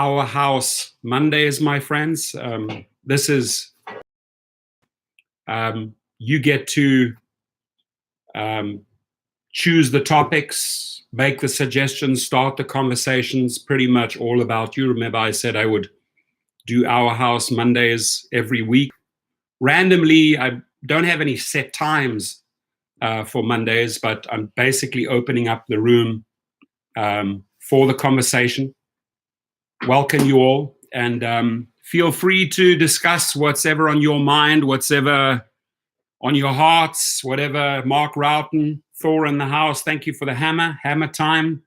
Our House Mondays, my friends. This is, you get to choose the topics, make the suggestions, start the conversations, pretty much all about you. Remember, I said I would do Our House Mondays every week. Randomly, I don't have any set times for Mondays, but I'm basically opening up the room for the conversation. Welcome you all, and feel free to discuss what's ever on your mind, what's ever on your hearts, whatever. Mark Routen, Thor in the house, thank you for the hammer time.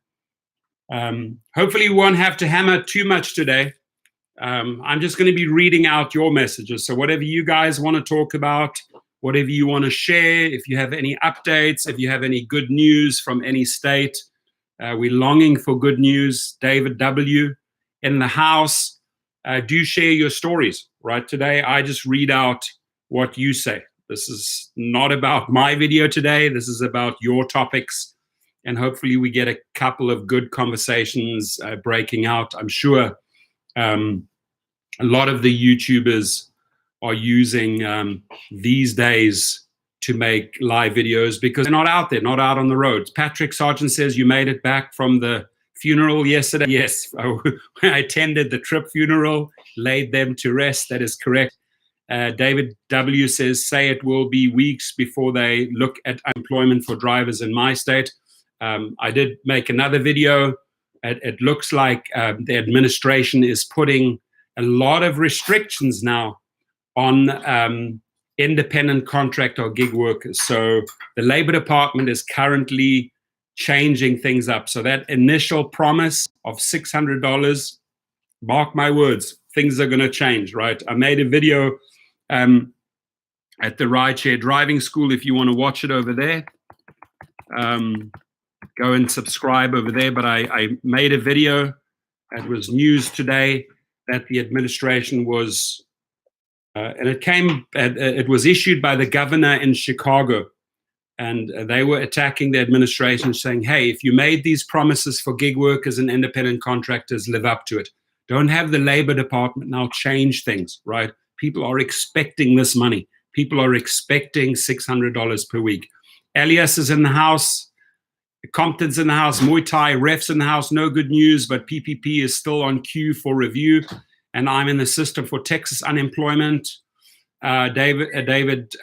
Hopefully we won't have to hammer too much today. I'm just going to be reading out your messages, so whatever you guys want to talk about, whatever you want to share, if you have any updates, if you have any good news from any state, we're longing for good news. David W. in the house, do share your stories, right? Today, I just read out what you say. This is not about my video today. This is about your topics. And hopefully we get a couple of good conversations breaking out. I'm sure a lot of the YouTubers are using these days to make live videos because they're not out there, not out on the roads. Patrick Sargent says you made it back from the funeral yesterday. Yes, I attended the Tripp funeral, laid them to rest. That is correct. David W. says, say it will be weeks before they look at unemployment for drivers in my state. I did make another video. It looks like the administration is putting a lot of restrictions now on independent contract or gig workers. So the Labor Department is currently changing things up. So that initial promise of $600, mark my words, things are going to change, right? I made a video at the rideshare driving school. If you want to watch it over there, go and subscribe over there. But I made a video. It was news today that the administration was, and it was issued by the governor in Chicago. And they were attacking the administration, saying, hey, if you made these promises for gig workers and independent contractors, live up to it. Don't have the Labor Department now change things, right? People are expecting this money. People are expecting $600 per week. Elias is in the house. Compton's in the house. Muay Thai refs in the house. No good news, but PPP is still on queue for review. And I'm in the system for Texas unemployment. David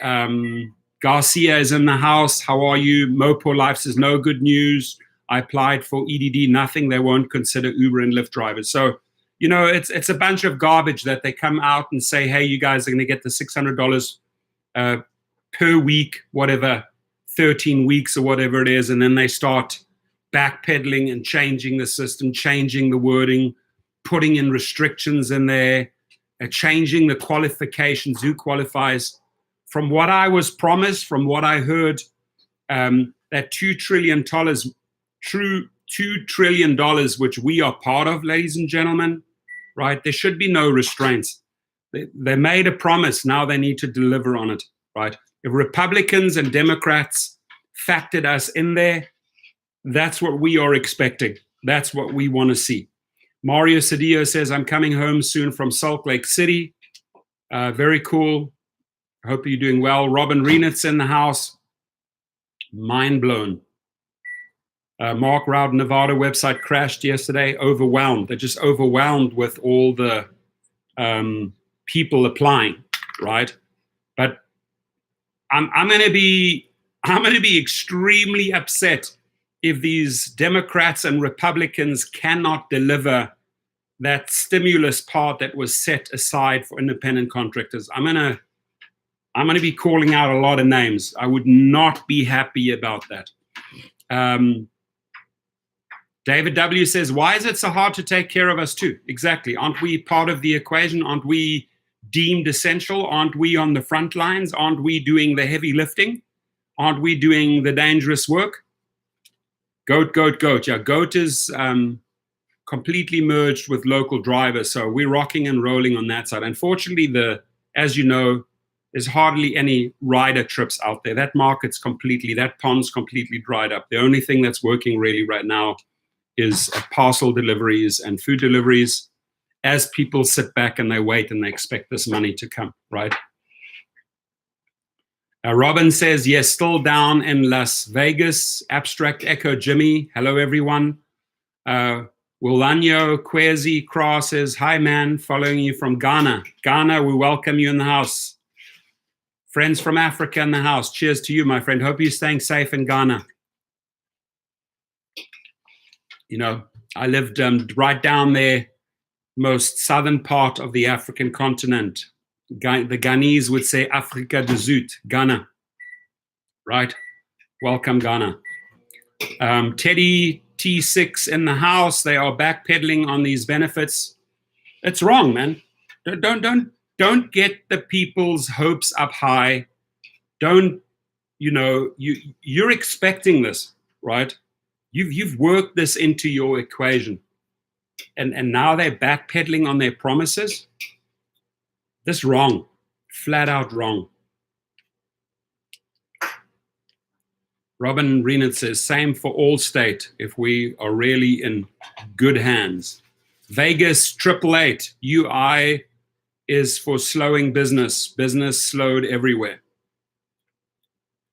Garcia is in the house. How are you? Mopo Life says no good news. I applied for EDD, nothing. They won't consider Uber and Lyft drivers. So, you know, it's a bunch of garbage that they come out and say, hey, you guys are going to get the $600 per week, whatever, 13 weeks or whatever it is. And then they start backpedaling and changing the system, changing the wording, putting in restrictions in there, changing the qualifications, who qualifies. From what I was promised, from what I heard, that $2 trillion, $2 trillion, which we are part of, ladies and gentlemen, right? There should be no restraints. They made a promise. Now they need to deliver on it, right? If Republicans and Democrats factored us in there, that's what we are expecting. That's what we want to see. Mario Cedillo says, I'm coming home soon from Salt Lake City. Very cool. I hope you're doing well. Robin Renitz in the house. Mind blown. Mark Roud, Nevada website crashed yesterday. Overwhelmed. They're just overwhelmed with all the people applying, right? But I'm going to be extremely upset if these Democrats and Republicans cannot deliver that stimulus part that was set aside for independent contractors. I'm going to be calling out a lot of names. I would not be happy about that. David W. says, why is it so hard to take care of us too? Exactly. Aren't we part of the equation? Aren't we deemed essential? Aren't we on the front lines? Aren't we doing the heavy lifting? Aren't we doing the dangerous work? Goat. Yeah, Goat is completely merged with local drivers. So we're rocking and rolling on that side. Unfortunately, as you know, there's hardly any rider trips out there. That pond's completely dried up. The only thing that's working really right now is parcel deliveries and food deliveries. as people sit back and they wait and they expect this money to come, right? Robin says, yes, still down in Las Vegas. Abstract Echo Jimmy. Hello, everyone. Wilanyo Kwezi Kra says, hi, man, following you from Ghana. Ghana, we welcome you in the house. Friends from Africa in the house. Cheers to you, my friend. Hope you're staying safe in Ghana. You know, I lived right down there, most southern part of the African continent. The Ghanese would say Afrika du Zuid, Ghana. Right? Welcome, Ghana. Teddy T6 in the house. They are backpedaling on these benefits. It's wrong, man. Don't get the people's hopes up high. Don't, you're expecting this, right? You've worked this into your equation. And now they're backpedaling on their promises. This wrong, flat out wrong. Robin Renat says, same for Allstate if we are really in good hands. Vegas 888, UI is for slowing business. Business slowed everywhere.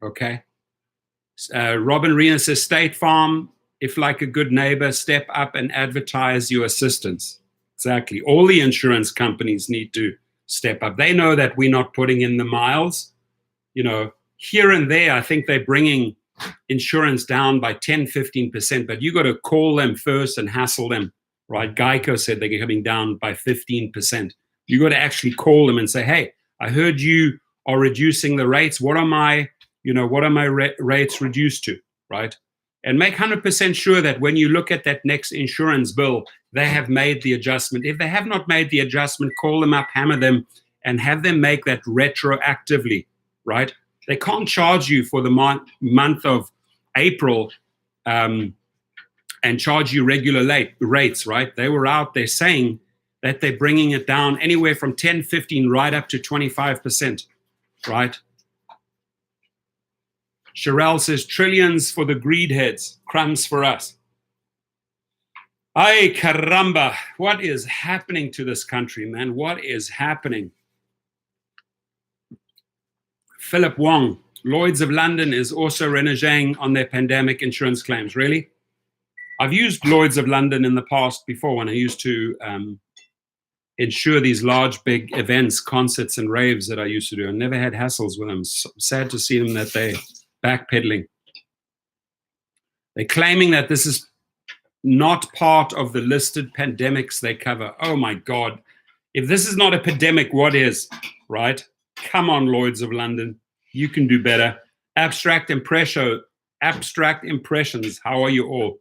Okay. Robin Renat says, State Farm, if like a good neighbor, step up and advertise your assistance. Exactly. All the insurance companies need to step up. They know that we're not putting in the miles. Here and there, I think they're bringing insurance down by 10, 15%, but you got to call them first and hassle them, right? Geico said they're coming down by 15%. You got to actually call them and say, hey, I heard you are reducing the rates. What are my rates reduced to, right? And make 100% sure that when you look at that next insurance bill, they have made the adjustment. If they have not made the adjustment, call them up, hammer them, and have them make that retroactively, right? They can't charge you for the month of April and charge you regular rates, right? They were out there saying that they're bringing it down anywhere from 10, 15, right up to 25%, right? Sherelle says, trillions for the greed heads, crumbs for us. Ay, caramba, what is happening to this country, man? What is happening? Phillip Wong, Lloyd's of London is also reneging on their pandemic insurance claims. Really? I've used Lloyd's of London in the past before when I used to insure these large, big events, concerts and raves that I used to do. I never had hassles with them. So sad to see them that they're backpedaling. They're claiming that this is not part of the listed pandemics they cover. Oh my God. If this is not a pandemic, what is, right? Come on, Lloyd's of London. You can do better. Abstract Impressions. How are you all?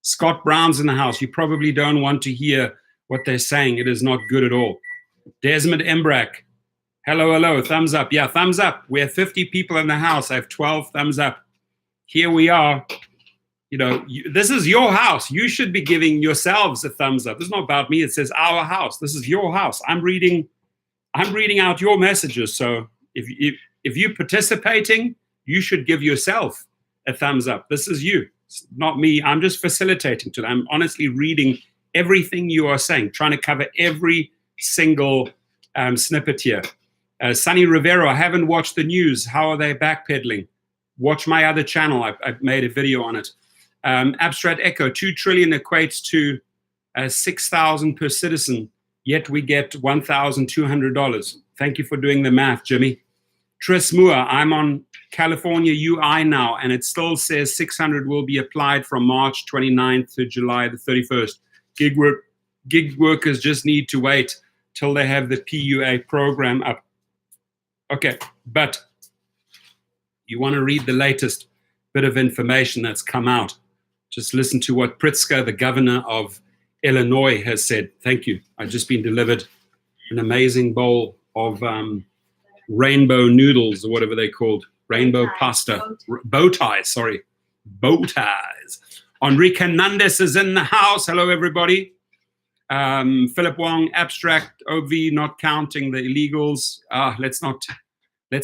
Scott Brown's in the house. You probably don't want to hear what they're saying. It is not good at all. Desmond Embrack. Hello. Thumbs up. Yeah, thumbs up. We have 50 people in the house. I have 12 thumbs up. Here we are. This is your house. You should be giving yourselves a thumbs up. This is not about me. It says our house. This is your house. I'm reading out your messages. So if you're participating, you should give yourself a thumbs up. This is you. It's not me. I'm just facilitating to them. I'm honestly reading everything you are saying, trying to cover every single snippet here. Sunny Rivero, I haven't watched the news. How are they backpedaling? Watch my other channel. I've made a video on it. Abstract Echo, 2 trillion equates to 6,000 per citizen, yet we get $1,200. Thank you for doing the math, Jimmy. Tris Moore, I'm on California UI now, and it still says 600 will be applied from March 29th to July the 31st. Gig workers just need to wait till they have the PUA program up. Okay, but you want to read the latest bit of information that's come out. Just listen to what Pritzker, the governor of Illinois, has said. Thank you. I've just been delivered an amazing bowl of rainbow noodles, or whatever they're called. Rainbow pasta. Bow ties. Enrique Hernandez is in the house. Hello, everybody. Phillip Wong, Abstract, OV, not counting the illegals. Let's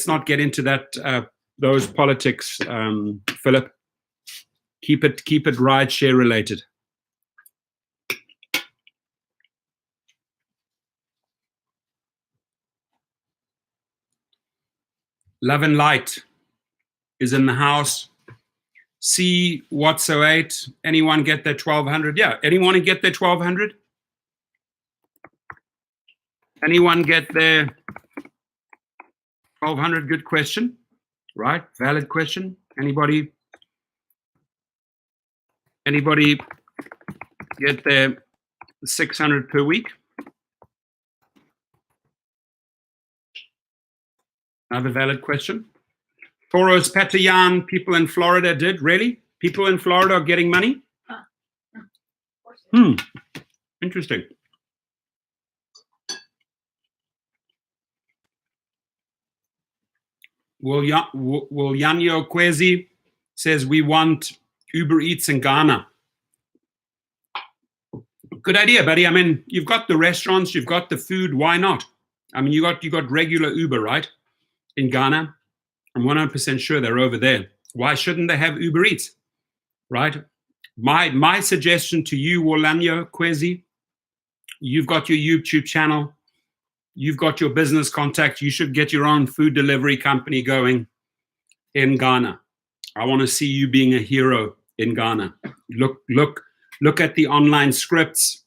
not get into that. Those politics, Philip. Keep it ride share related. Love and Light is in the house. C What's 08? Anyone get their 1200? Yeah, anyone get their 1200? Anyone get their 1200? Good question, right? Valid question. Anybody get their 600 per week? Another valid question. Toros Patayan, people in Florida did. Really? People in Florida are getting money? Interesting. Yanyo Kwezi says we want Uber Eats in Ghana. Good idea, buddy. I mean, you've got the restaurants, you've got the food. Why not? I mean, you got regular Uber, right? In Ghana, I'm 100% sure they're over there. Why shouldn't they have Uber Eats, right? My suggestion to you, Wolanyo Kwezi, you've got your YouTube channel, you've got your business contact. You should get your own food delivery company going in Ghana. I want to see you being a hero in Ghana. Look at the online scripts.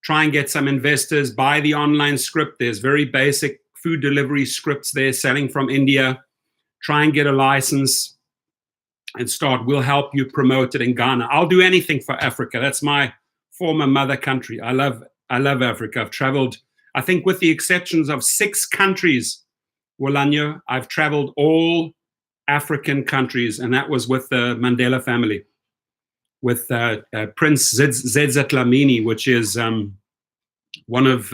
Try and get some investors. Buy the online script. There's very basic food delivery scripts there selling from India. Try and get a license and start. We'll help you promote it in Ghana. I'll do anything for Africa. That's my former mother country. I love Africa. I've traveled, I think with the exceptions of 6 countries, Wolanyo, I've traveled all African countries, and that was with the Mandela family, with Prince Zedza Dlamini, which is one of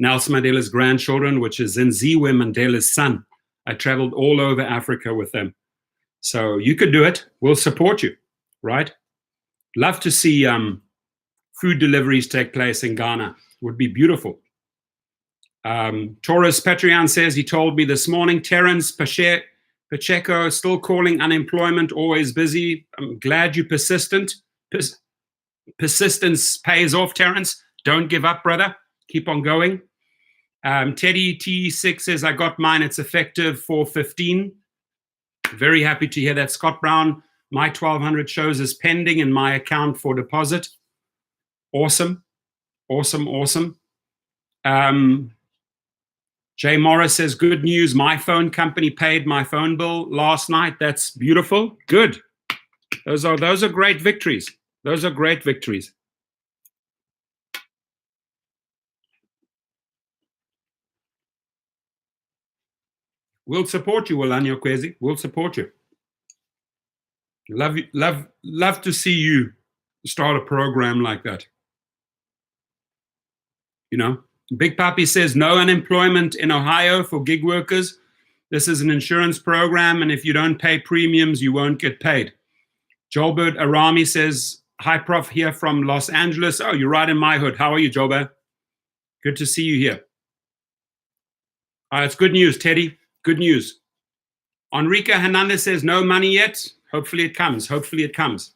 Nelson Mandela's grandchildren, which is Zinziwe Mandela's son. I traveled all over Africa with them. So you could do it. We'll support you, right? Love to see food deliveries take place in Ghana. Would be beautiful. Taurus Patrian says, he told me this morning, Terence Pacheco, still calling unemployment, always busy. I'm glad you're persistent. Persistence pays off, Terence. Don't give up, brother. Keep on going. Teddy T6 says, I got mine. It's effective 4/15. Very happy to hear that. Scott Brown, my 1200 shows is pending in my account for deposit. Awesome. Awesome. Jay Morris says, good news. My phone company paid my phone bill last night. That's beautiful. Good. Those are great victories. Those are great victories. We'll support you, Wolanyo Kwezi. We'll support you. Love to see you start a program like that. You know, Big Papi says no unemployment in Ohio for gig workers. This is an insurance program, and if you don't pay premiums, you won't get paid. Jolbert Arami says, hi, Prof, here from Los Angeles. Oh, you're right in my hood. How are you, Jolbert? Good to see you here. It's good news, Teddy. Good news. Enrique Hernandez says, no money yet. Hopefully it comes. Hopefully it comes.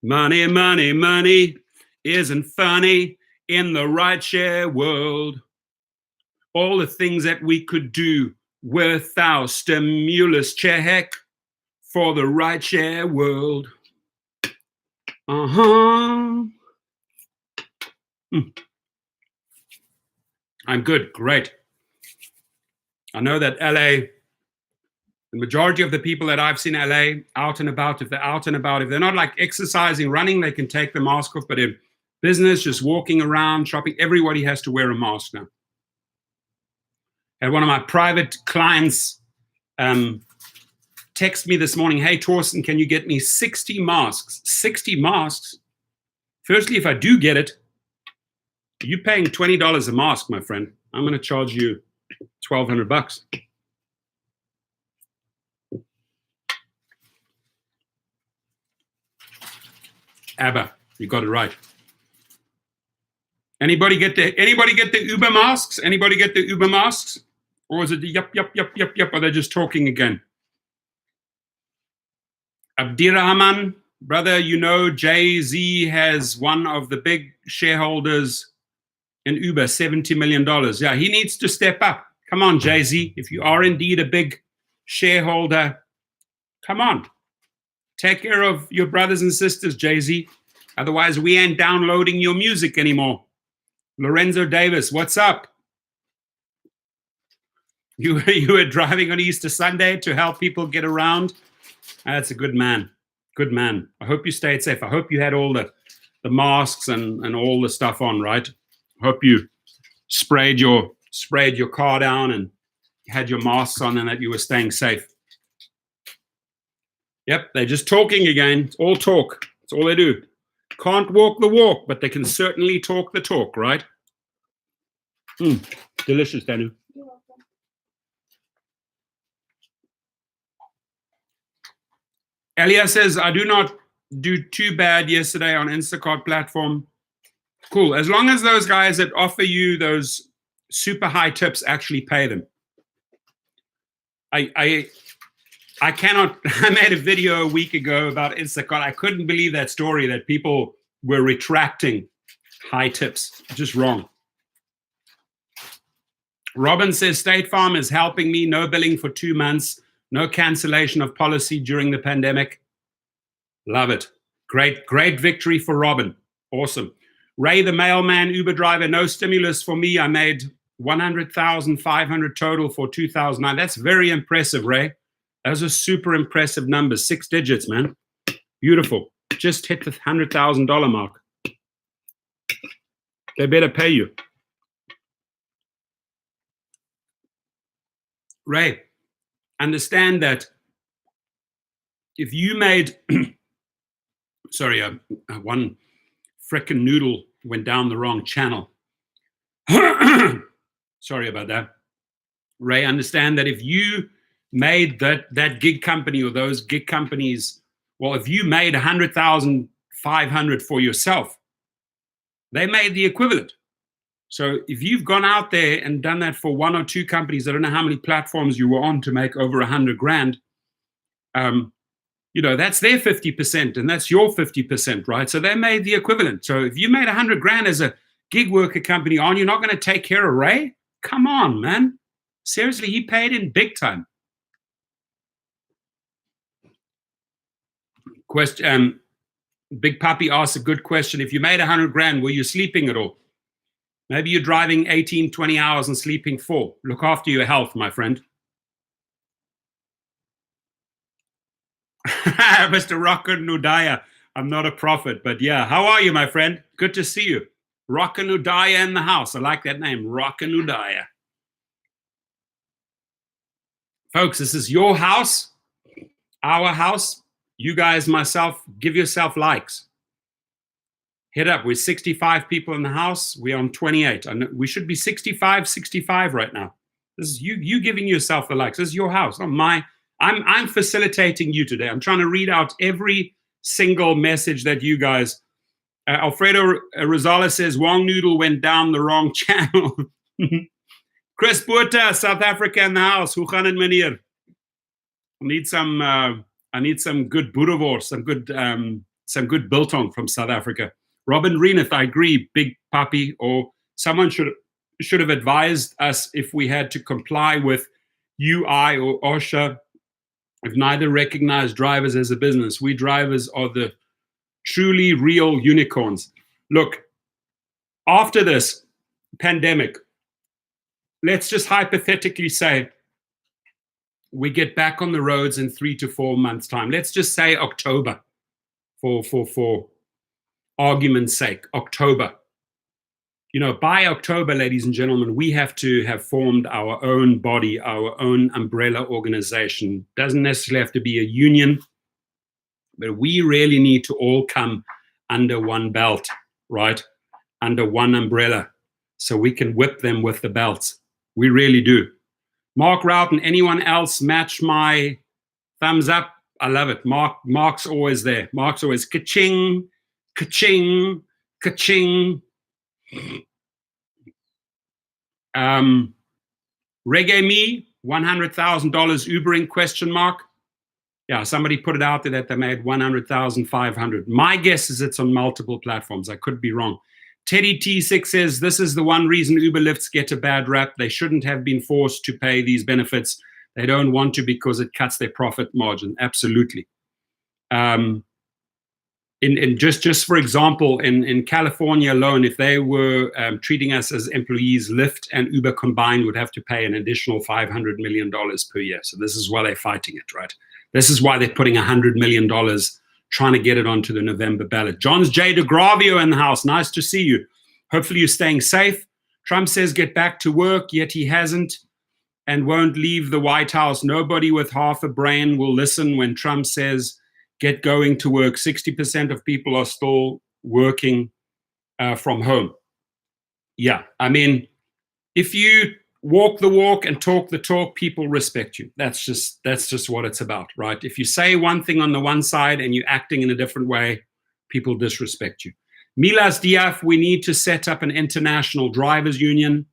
Money, money, money isn't funny in the ride share world. All the things that we could do with our stimulus check for the ride share world. I'm good. Great. I know that LA, the majority of the people that I've seen LA out and about, if they're out and about, if they're not like exercising, running, they can take the mask off. But in business, just walking around, shopping, everybody has to wear a mask now. And one of my private clients text me this morning, hey, Torsten, can you get me 60 masks? 60 masks? Firstly, if I do get it, you're paying $20 a mask, my friend. I'm going to charge you $1,200. ABBA, you got it right. Anybody get the Uber masks? Anybody get the Uber masks? Or is it the yup? Are they just talking again? Abdirahman, brother, you know Jay-Z has one of the big shareholders in Uber, $70 million. Yeah, he needs to step up. Come on, Jay-Z. If you are indeed a big shareholder. Come on. Take care of your brothers and sisters, Jay-Z. Otherwise, we ain't downloading your music anymore. Lorenzo Davis, what's up? You were driving on Easter Sunday to help people get around. That's a good man. Good man. I hope you stayed safe. I hope you had all the masks and all the stuff on, right? I hope you sprayed your car down and had your masks on and that you were staying safe. Yep, they're just talking again. It's all talk. That's all they do. Can't walk the walk, but they can certainly talk the talk, right? Delicious, Danu. You're welcome. Elia says, I do not do too bad yesterday on Instacart platform. Cool. As long as those guys that offer you those super high tips actually pay them. I cannot. I made a video a week ago about Instacart. I couldn't believe that story that people were retracting high tips. Just wrong. Robin says, State Farm is helping me. No billing for 2 months. No cancellation of policy during the pandemic. Love it. Great victory for Robin. Awesome. Ray, the mailman, Uber driver, no stimulus for me. I made 100,500 total for 2009. That's very impressive, Ray. Those are super impressive numbers. 6 digits, man. Beautiful. Just hit the $100,000 mark. They better pay you. Ray, understand that if you made, sorry, one frickin' noodle went down the wrong channel. Sorry about that. Ray, understand that if you made that gig company or those gig companies, well, if you made 100,500 for yourself, they made the equivalent. So if you've gone out there and done that for 1 or 2 companies, I don't know how many platforms you were on to make over 100 grand, you know, that's their 50% and that's your 50%, right? So they made the equivalent. So if you made 100 grand as a gig worker company, aren't you not going to take care of Ray? Come on, man. Seriously, he paid in big time. Question. Big Papi asks a good question. If you made 100 grand, were you sleeping at all? Maybe you're driving 18, 20 hours and sleeping 4. Look after your health, my friend. Mr. Rocka Nudaya, I'm not a prophet, but yeah. How are you, my friend? Good to see you. Rocka Nudaya in the house. I like that name, Rocka Nudaya. Folks, this is your house, our house. You guys, myself, give yourself likes. Hit up. We're 65 people in the house. We're on 28. And we should be 65 right now. This is you giving yourself the likes. This is your house. I'm facilitating you today. I'm trying to read out every single message that you guys. Alfredo Rosales says Wong Noodle went down the wrong channel. Chris Buerta, South Africa in the house. Hoe gaan het, meneer? I need some good boerewors, some good biltong from South Africa. Robin Reeneth, I agree, Big Papi, or someone should have advised us if we had to comply with UI or OSHA. If neither recognize drivers as a business, we drivers are the truly real unicorns. Look, after this pandemic, let's just hypothetically say we get back on the roads in 3 to 4 months' time. Let's just say October, for argument's sake, October. You know, by October, ladies and gentlemen, we have to have formed our own body, our own umbrella organization. Doesn't necessarily have to be a union, but we really need to all come under one belt, right? Under one umbrella, so we can whip them with the belts. We really do. Mark Rout and anyone else match my thumbs up. I love it. Mark's always there. Mark's always ka-ching, ka-ching, ka-ching. Reggae Me, $100,000 Ubering question mark. Yeah, somebody put it out there that they made 100,500. My guess is it's on multiple platforms. I could be wrong. Teddy T6 says, this is the one reason Uber Lyfts get a bad rap. They shouldn't have been forced to pay these benefits. They don't want to because it cuts their profit margin. Absolutely. Just for example, in California alone, if they were treating us as employees, Lyft and Uber combined would have to pay an additional $500 million per year. So this is why they're fighting it, right? This is why they're putting $100 million trying to get it onto the November ballot. John's J. DeGravio in the house. Nice to see you. Hopefully you're staying safe. Trump says get back to work, yet he hasn't and won't leave the White House. Nobody with half a brain will listen when Trump says get going to work. 60% of people are still working from home. Yeah, I mean, if you walk the walk and talk the talk, people respect you. That's just what it's about, right? If you say one thing on the one side and you're acting in a different way, people disrespect you. Milas Diaf, we need to set up an international drivers union.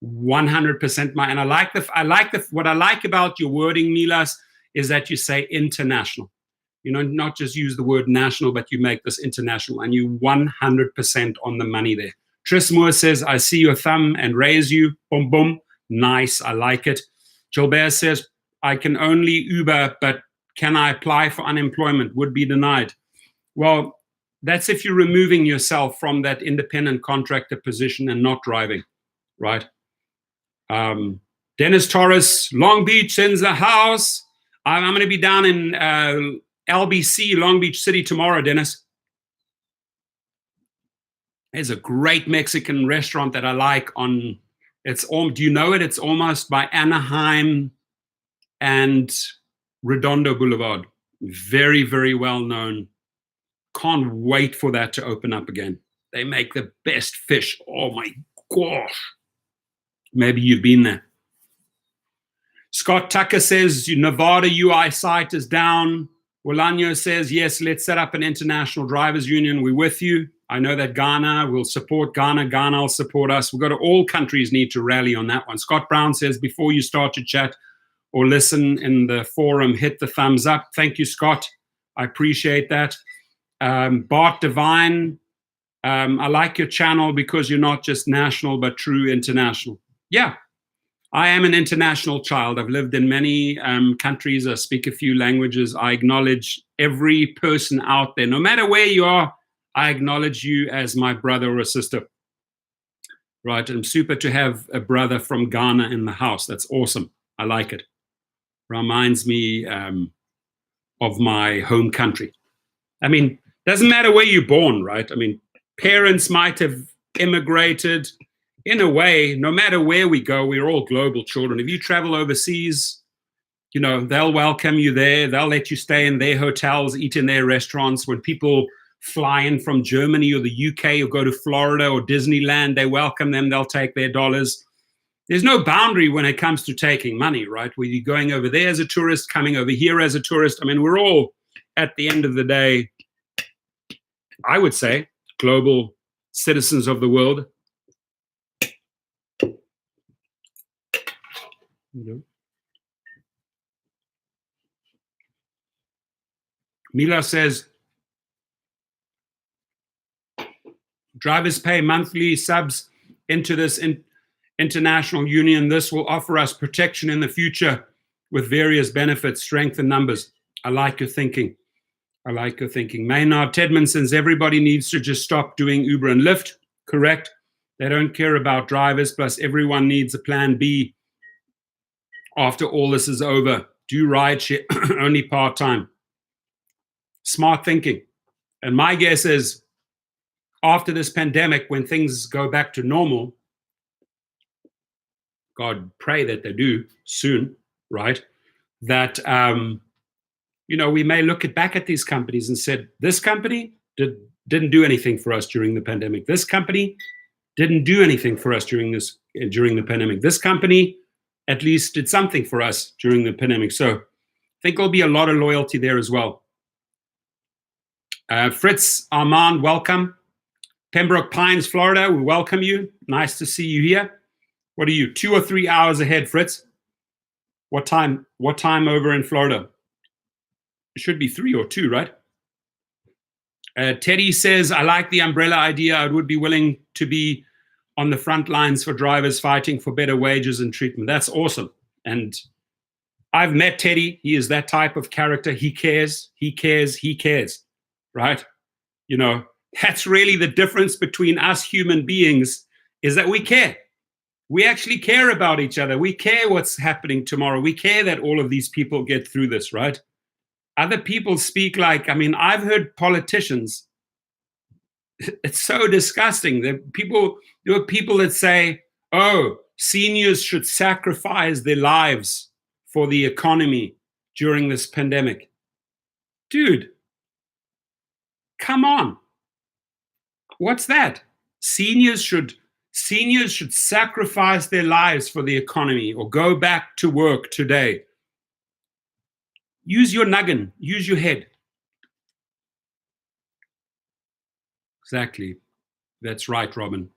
100% and what I like about your wording, Milas, is that you say international. You know, not just use the word national, but you make this international, and you 100% on the money there. Tris Moore says, I see your thumb and raise you. Boom, boom. Nice. I like it. Gilbert says, I can only Uber, but can I apply for unemployment? Would be denied. Well, that's if you're removing yourself from that independent contractor position and not driving, right? Dennis Torres, Long Beach in the house. I'm going to be down in LBC, Long Beach City tomorrow, Dennis. There's a great Mexican restaurant that I like on, do you know it? It's almost by Anaheim and Redondo Boulevard. Very, very well known. Can't wait for that to open up again. They make the best fish. Oh my gosh. Maybe you've been there. Scott Tucker says Nevada UI site is down. Wolano says, yes, let's set up an international drivers union. We're with you. I know that Ghana will support Ghana. Ghana will support us. We've got to, all countries need to rally on that one. Scott Brown says, before you start to chat or listen in the forum, hit the thumbs up. Thank you, Scott. I appreciate that. Bart Divine, I like your channel because you're not just national, but true international. Yeah, I am an international child. I've lived in many countries. I speak a few languages. I acknowledge every person out there. No matter where you are, I acknowledge you as my brother or a sister. Right, and super to have a brother from Ghana in the house. That's awesome. I like it. Reminds me of my home country. I mean, doesn't matter where you're born, right? I mean, parents might have immigrated. In a way, no matter where we go, we're all global children. If you travel overseas, you know, they'll welcome you there. They'll let you stay in their hotels, eat in their restaurants. When people fly in from Germany or the UK or go to Florida or Disneyland, they welcome them. They'll take their dollars. There's no boundary when it comes to taking money, right? Whether you're going over there as a tourist, coming over here as a tourist. I mean, we're all, at the end of the day, I would say, global citizens of the world. Mila says, drivers pay monthly subs into this international union. This will offer us protection in the future with various benefits, strength and numbers. I like your thinking. I like your thinking. Maynard Tedman says everybody needs to just stop doing Uber and Lyft. Correct. They don't care about drivers. Plus, everyone needs a plan B after all this is over. Do rideshare only part-time. Smart thinking. And my guess is after this pandemic, when things go back to normal, God pray that they do soon, right? That, you know, we may look back at these companies and said, this company didn't do anything for us during the pandemic. This company didn't do anything for us during the pandemic. This company at least did something for us during the pandemic. So I think there'll be a lot of loyalty there as well. Fritz Armand, welcome. Pembroke Pines, Florida, we welcome you. Nice to see you here. What are you, 2 or 3 hours ahead, Fritz? What time over in Florida? It should be 3 or 2, right? Teddy says, I like the umbrella idea. I would be willing to be on the front lines for drivers fighting for better wages and treatment. That's awesome. And I've met Teddy. He is that type of character. He cares, right? You know, that's really the difference between us human beings, is that we care. We actually care about each other. We care what's happening tomorrow. We care that all of these people get through this, right? Other people speak like, I mean, I've heard politicians, it's so disgusting. There are people that say, oh, seniors should sacrifice their lives for the economy during this pandemic. Dude, come on. What's that? Seniors should sacrifice their lives for the economy or go back to work today. Use your noggin, use your head. Exactly. That's right, Robin.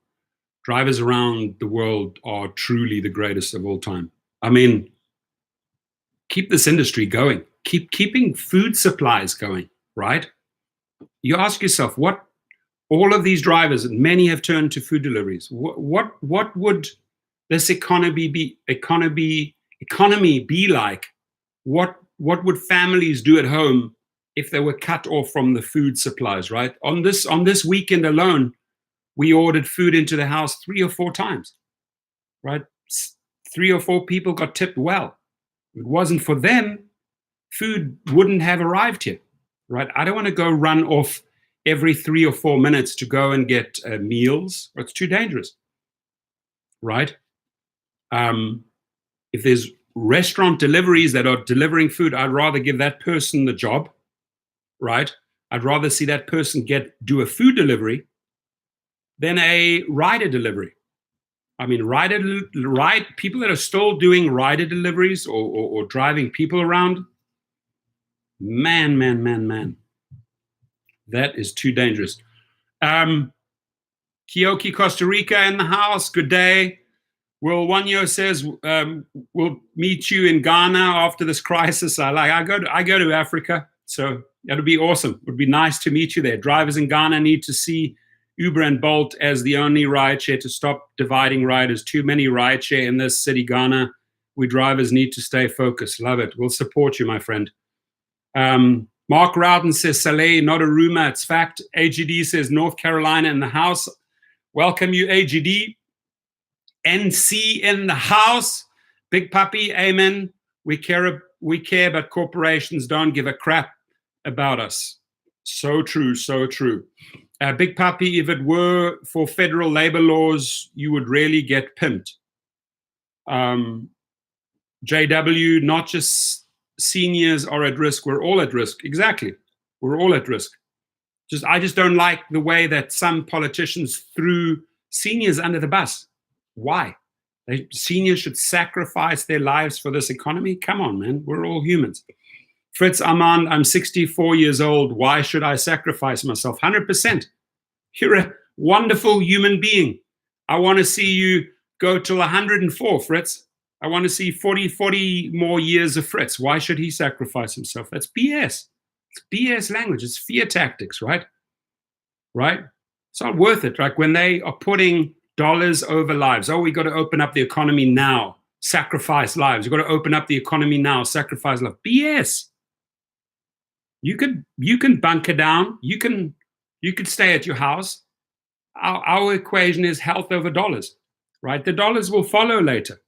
Drivers around the world are truly the greatest of all time. I mean, keep this industry going. Keeping food supplies going, right? You ask yourself, what all of these drivers, and many have turned to food deliveries. What would this economy be like? What would families do at home if they were cut off from the food supplies, right? On this weekend alone, we ordered food into the house 3 or 4 times, right? 3 or 4 people got tipped well. If it wasn't for them, food wouldn't have arrived here, right? I don't want to go run off every 3 or 4 minutes to go and get meals. It's too dangerous, right? If there's restaurant deliveries that are delivering food, I'd rather give that person the job, right? I'd rather see that person do a food delivery than a rider delivery. I mean, people that are still doing rider deliveries or driving people around, man. That is too dangerous. Kioki, Costa Rica in the house. Good day. Will Wanyo says, we'll meet you in Ghana after this crisis. I go to Africa, so that'll be awesome. It would be nice to meet you there. Drivers in Ghana need to see Uber and Bolt as the only rideshare to stop dividing riders. Too many rideshare in this city, Ghana. We drivers need to stay focused. Love it. We'll support you, my friend. Mark Rowden says, Saleh, not a rumor, it's fact. AGD says, North Carolina in the house. Welcome you, AGD. NC in the house. Big Puppy, amen. We care, but corporations don't give a crap about us. So true, so true. Big Puppy, if it were for federal labor laws, you would really get pimped. JW, not just seniors are at risk, we're all at risk. Exactly, we're all at risk. I just don't like the way that some politicians threw seniors under the bus. Why? Seniors should sacrifice their lives for this economy? Come on, man, we're all humans. Fritz Armand, I'm 64 years old. Why should I sacrifice myself? 100%. You're a wonderful human being. I want to see you go till 104, Fritz. I want to see 40 more years of Fritz. Why should he sacrifice himself? That's BS. It's BS language. It's fear tactics, right? Right? It's not worth it. Like when they are putting dollars over lives. Oh, we got to open up the economy now. Sacrifice lives. We've got to open up the economy now. Sacrifice lives. BS. You can bunker down. You could stay at your house. Our equation is health over dollars, right? The dollars will follow later,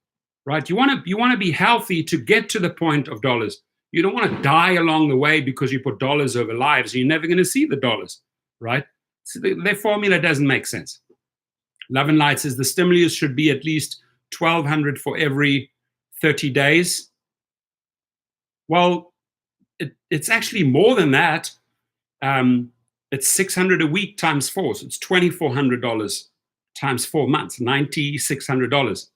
right? You want to be healthy to get to the point of dollars. You don't want to die along the way because you put dollars over lives. You're never going to see the dollars, right? So their formula doesn't make sense. Love and Light says the stimulus should be at least $1,200 for every 30 days. Well, it's actually more than that. It's $600 a week times 4, so it's $2,400 times 4 months, $9,600.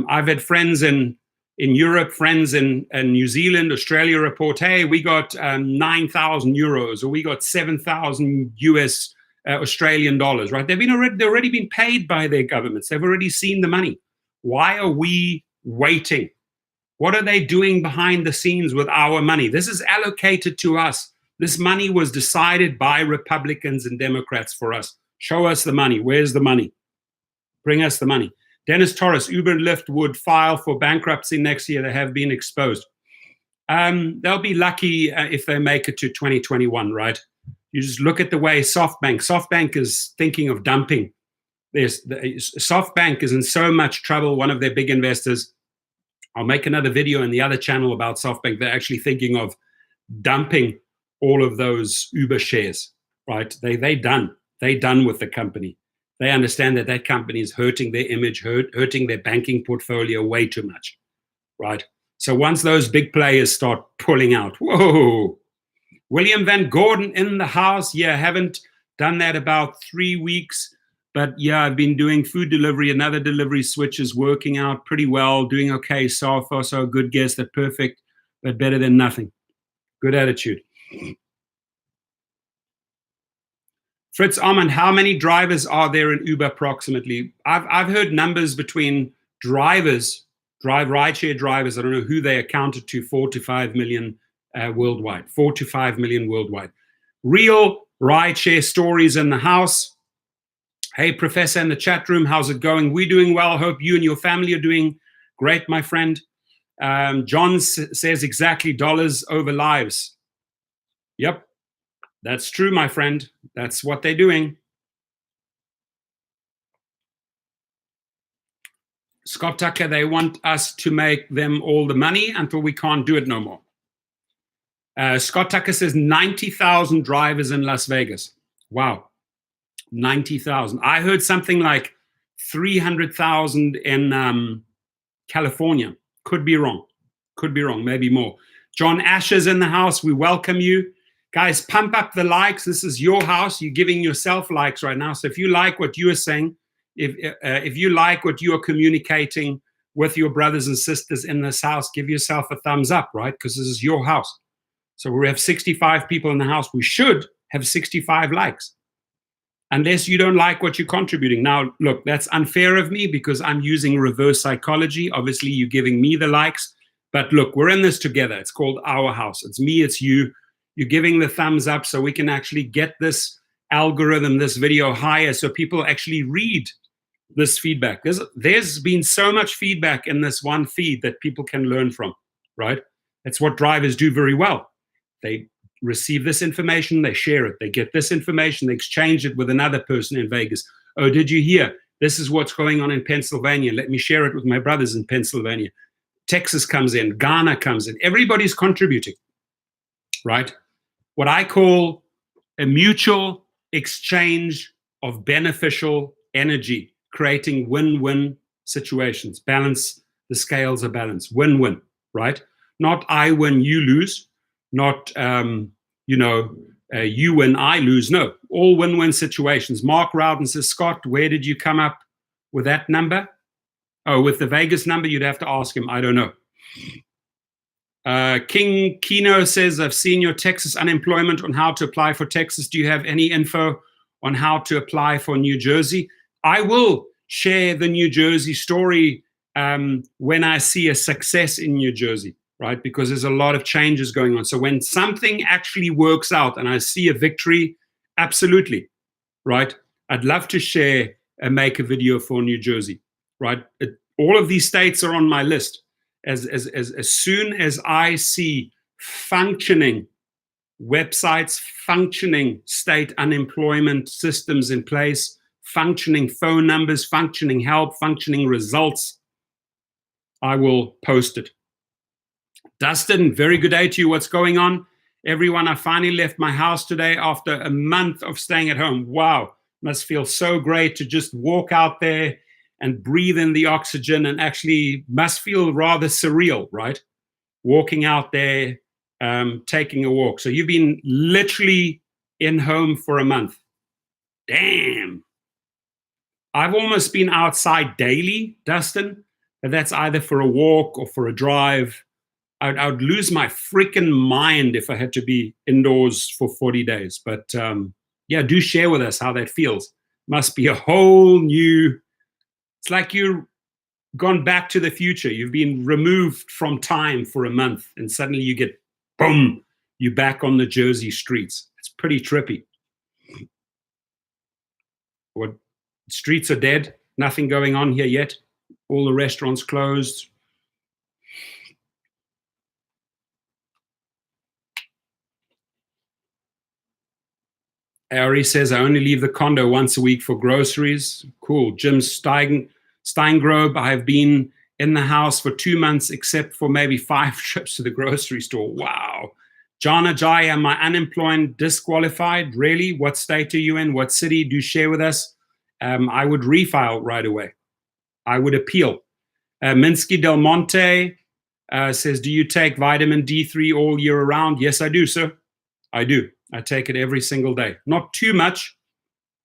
I've had friends in Europe, friends in New Zealand, Australia report, hey, we got 9,000 euros, or we got 7,000 US Australian dollars, right? They've already been paid by their governments. They've already seen the money. Why are we waiting? What are they doing behind the scenes with our money? This is allocated to us. This money was decided by Republicans and Democrats for us. Show us the money. Where's the money? Bring us the money. Dennis Torres, Uber and Lyft would file for bankruptcy next year. They have been exposed. They'll be lucky if they make it to 2021, right? You just look at the way SoftBank is thinking of dumping. SoftBank is in so much trouble. One of their big investors, I'll make another video in the other channel about SoftBank. They're actually thinking of dumping all of those Uber shares, right? They done with the company. They understand that that company is hurting their image, hurting their banking portfolio way too much, right? So once those big players start pulling out, whoa. William Van Gordon in the house. Yeah, haven't done that about 3 weeks. But yeah, I've been doing food delivery. Another delivery switch is working out pretty well, doing okay so far. So good guess, that perfect, but better than nothing. Good attitude. Fritz Armand, how many drivers are there in Uber approximately? I've heard numbers between rideshare drivers. I don't know who they accounted to, 4 to 5 million worldwide. 4 to 5 million worldwide. Real rideshare stories in the house. Hey, Professor in the chat room, how's it going? We're doing well. Hope you and your family are doing great, my friend. John says exactly, dollars over lives. Yep, that's true, my friend. That's what they're doing. Scott Tucker, they want us to make them all the money until we can't do it no more. Scott Tucker says 90,000 drivers in Las Vegas. Wow. 90,000. I heard something like 300,000 in California. Could be wrong. Maybe more. John Asher's in the house. We welcome you. Guys, pump up the likes. This is your house. You're giving yourself likes right now. So if you like what you are saying, if you like what you are communicating with your brothers and sisters in this house, give yourself a thumbs up, right? Because this is your house. So we have 65 people in the house. We should have 65 likes. Unless you don't like what you're contributing. Now, look, that's unfair of me because I'm using reverse psychology. Obviously, you're giving me the likes. But look, we're in this together. It's called our house. It's me, it's you. You're giving the thumbs up so we can actually get this algorithm, this video higher so people actually read this feedback. There's been so much feedback in this one feed that people can learn from, right? That's what drivers do very well. They receive this information, they share it. They get this information, they exchange it with another person in Vegas. Oh, did you hear? This is what's going on in Pennsylvania. Let me share it with my brothers in Pennsylvania. Texas comes in, Ghana comes in. Everybody's contributing, right? What I call a mutual exchange of beneficial energy, creating win-win situations. Balance, the scales are balanced. Win-win, right? Not I win, you lose. Not, you win, I lose. No, all win-win situations. Mark Rowden says, Scott, where did you come up with that number? Oh, with the Vegas number, you'd have to ask him. I don't know. King Kino says, I've seen your Texas unemployment on how to apply for Texas. Do you have any info on how to apply for New Jersey? I will share the New Jersey story when I see a success in New Jersey. Right? Because there's a lot of changes going on. So when something actually works out and I see a victory, absolutely, right? I'd love to share and make a video for New Jersey, right? All of these states are on my list. As soon as I see functioning websites, functioning state unemployment systems in place, functioning phone numbers, functioning help, functioning results, I will post it. Dustin, very good day to you. What's going on? Everyone, I finally left my house today after a month of staying at home. Wow, must feel so great to just walk out there and breathe in the oxygen, and actually must feel rather surreal, right? Walking out there, taking a walk. So you've been literally in home for a month. Damn. I've almost been outside daily, Dustin, but that's either for a walk or for a drive. I would lose my freaking mind if I had to be indoors for 40 days. But yeah, do share with us how that feels. Must be a whole new, it's like you've gone back to the future. You've been removed from time for a month and suddenly you get, boom, you're back on the Jersey streets. It's pretty trippy. What, streets are dead, nothing going on here yet. All the restaurants closed. Ari says, I only leave the condo once a week for groceries. Cool. Jim Steingrove, I've been in the house for 2 months, except for maybe 5 trips to the grocery store. Wow. John Ajay, am I unemployed, disqualified? Really? What state are you in? What city? Do share with us. I would refile right away. I would appeal. Minsky Del Monte says, do you take vitamin D3 all year round? Yes, I do, sir. I do. I take it every single day. Not too much,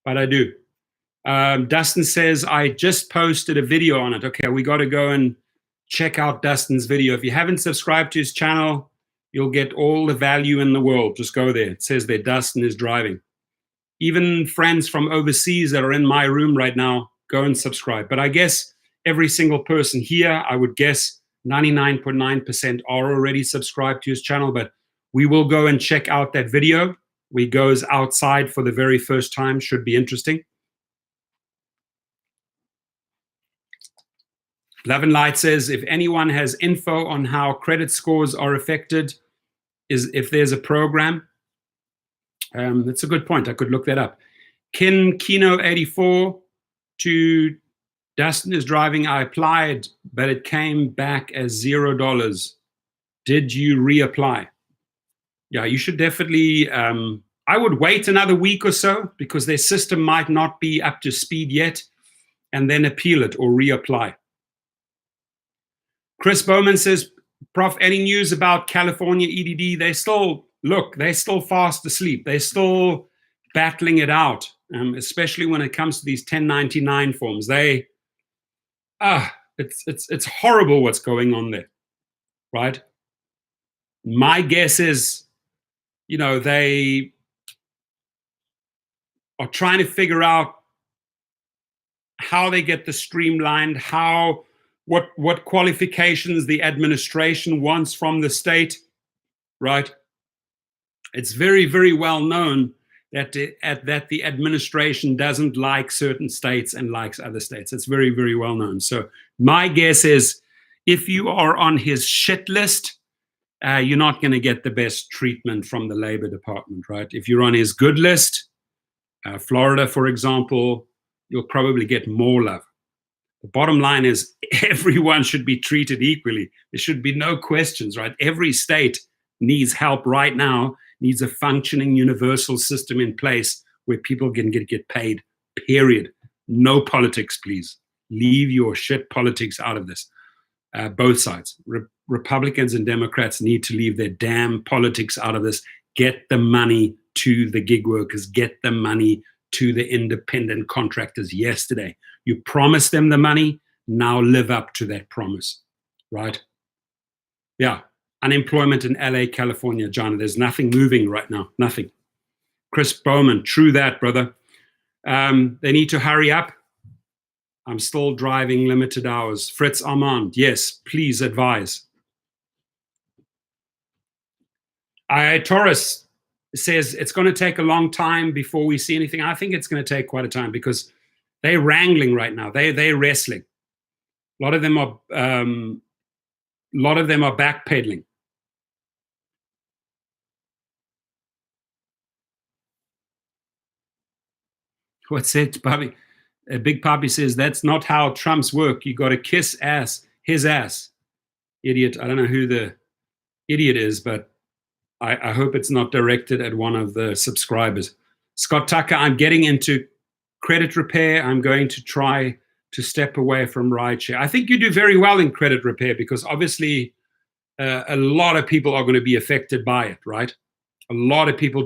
but I do. Dustin says, I just posted a video on it. Okay, we got to go and check out Dustin's video. If you haven't subscribed to his channel, you'll get all the value in the world. Just go there. It says there, Dustin is driving. Even friends from overseas that are in my room right now, go and subscribe. But I guess every single person here, I would guess 99.9% are already subscribed to his channel, but we will go and check out that video. We goes outside for the very first time. Should be interesting. Love and Light says, if anyone has info on how credit scores are affected, is if there's a program. That's a good point. I could look that up. Kino 84 to Dustin is driving. I applied, but it came back as $0. Did you reapply? Yeah, you should definitely. I would wait another week or so because their system might not be up to speed yet, and then appeal it or reapply. Chris Bowman says, Prof, any news about California EDD? They're still fast asleep. They're still battling it out, especially when it comes to these 1099 forms. It's horrible what's going on there, right? My guess is, they are trying to figure out how they get this streamlined, what qualifications the administration wants from the state, right? It's very, very well known that the administration doesn't like certain states and likes other states. It's very, very well known. So my guess is if you are on his shit list, you're not going to get the best treatment from the Labor Department, right? If you're on his good list, Florida, for example, you'll probably get more love. The bottom line is everyone should be treated equally. There should be no questions, right? Every state needs help right now, needs a functioning universal system in place where people can get paid, period. No politics, please. Leave your shit politics out of this. Both sides. Republicans and Democrats need to leave their damn politics out of this. Get the money to the gig workers. Get the money to the independent contractors yesterday. You promised them the money. Now live up to that promise, right? Yeah. Unemployment in LA, California, John. There's nothing moving right now. Nothing. Chris Bowman. True that, brother. They need to hurry up. I'm still driving limited hours. Fritz Armand. Yes, please advise. Taurus says it's going to take a long time before we see anything. I think it's going to take quite a time because they're wrangling right now. They're wrestling. A lot of them are backpedaling. What's it, Bobby? Big Papi says that's not how Trump's work. You got to kiss his ass. Idiot. I don't know who the idiot is, but I hope it's not directed at one of the subscribers. Scott Tucker, I'm getting into credit repair. I'm going to try to step away from rideshare. I think you do very well in credit repair because obviously a lot of people are going to be affected by it, right? A lot of people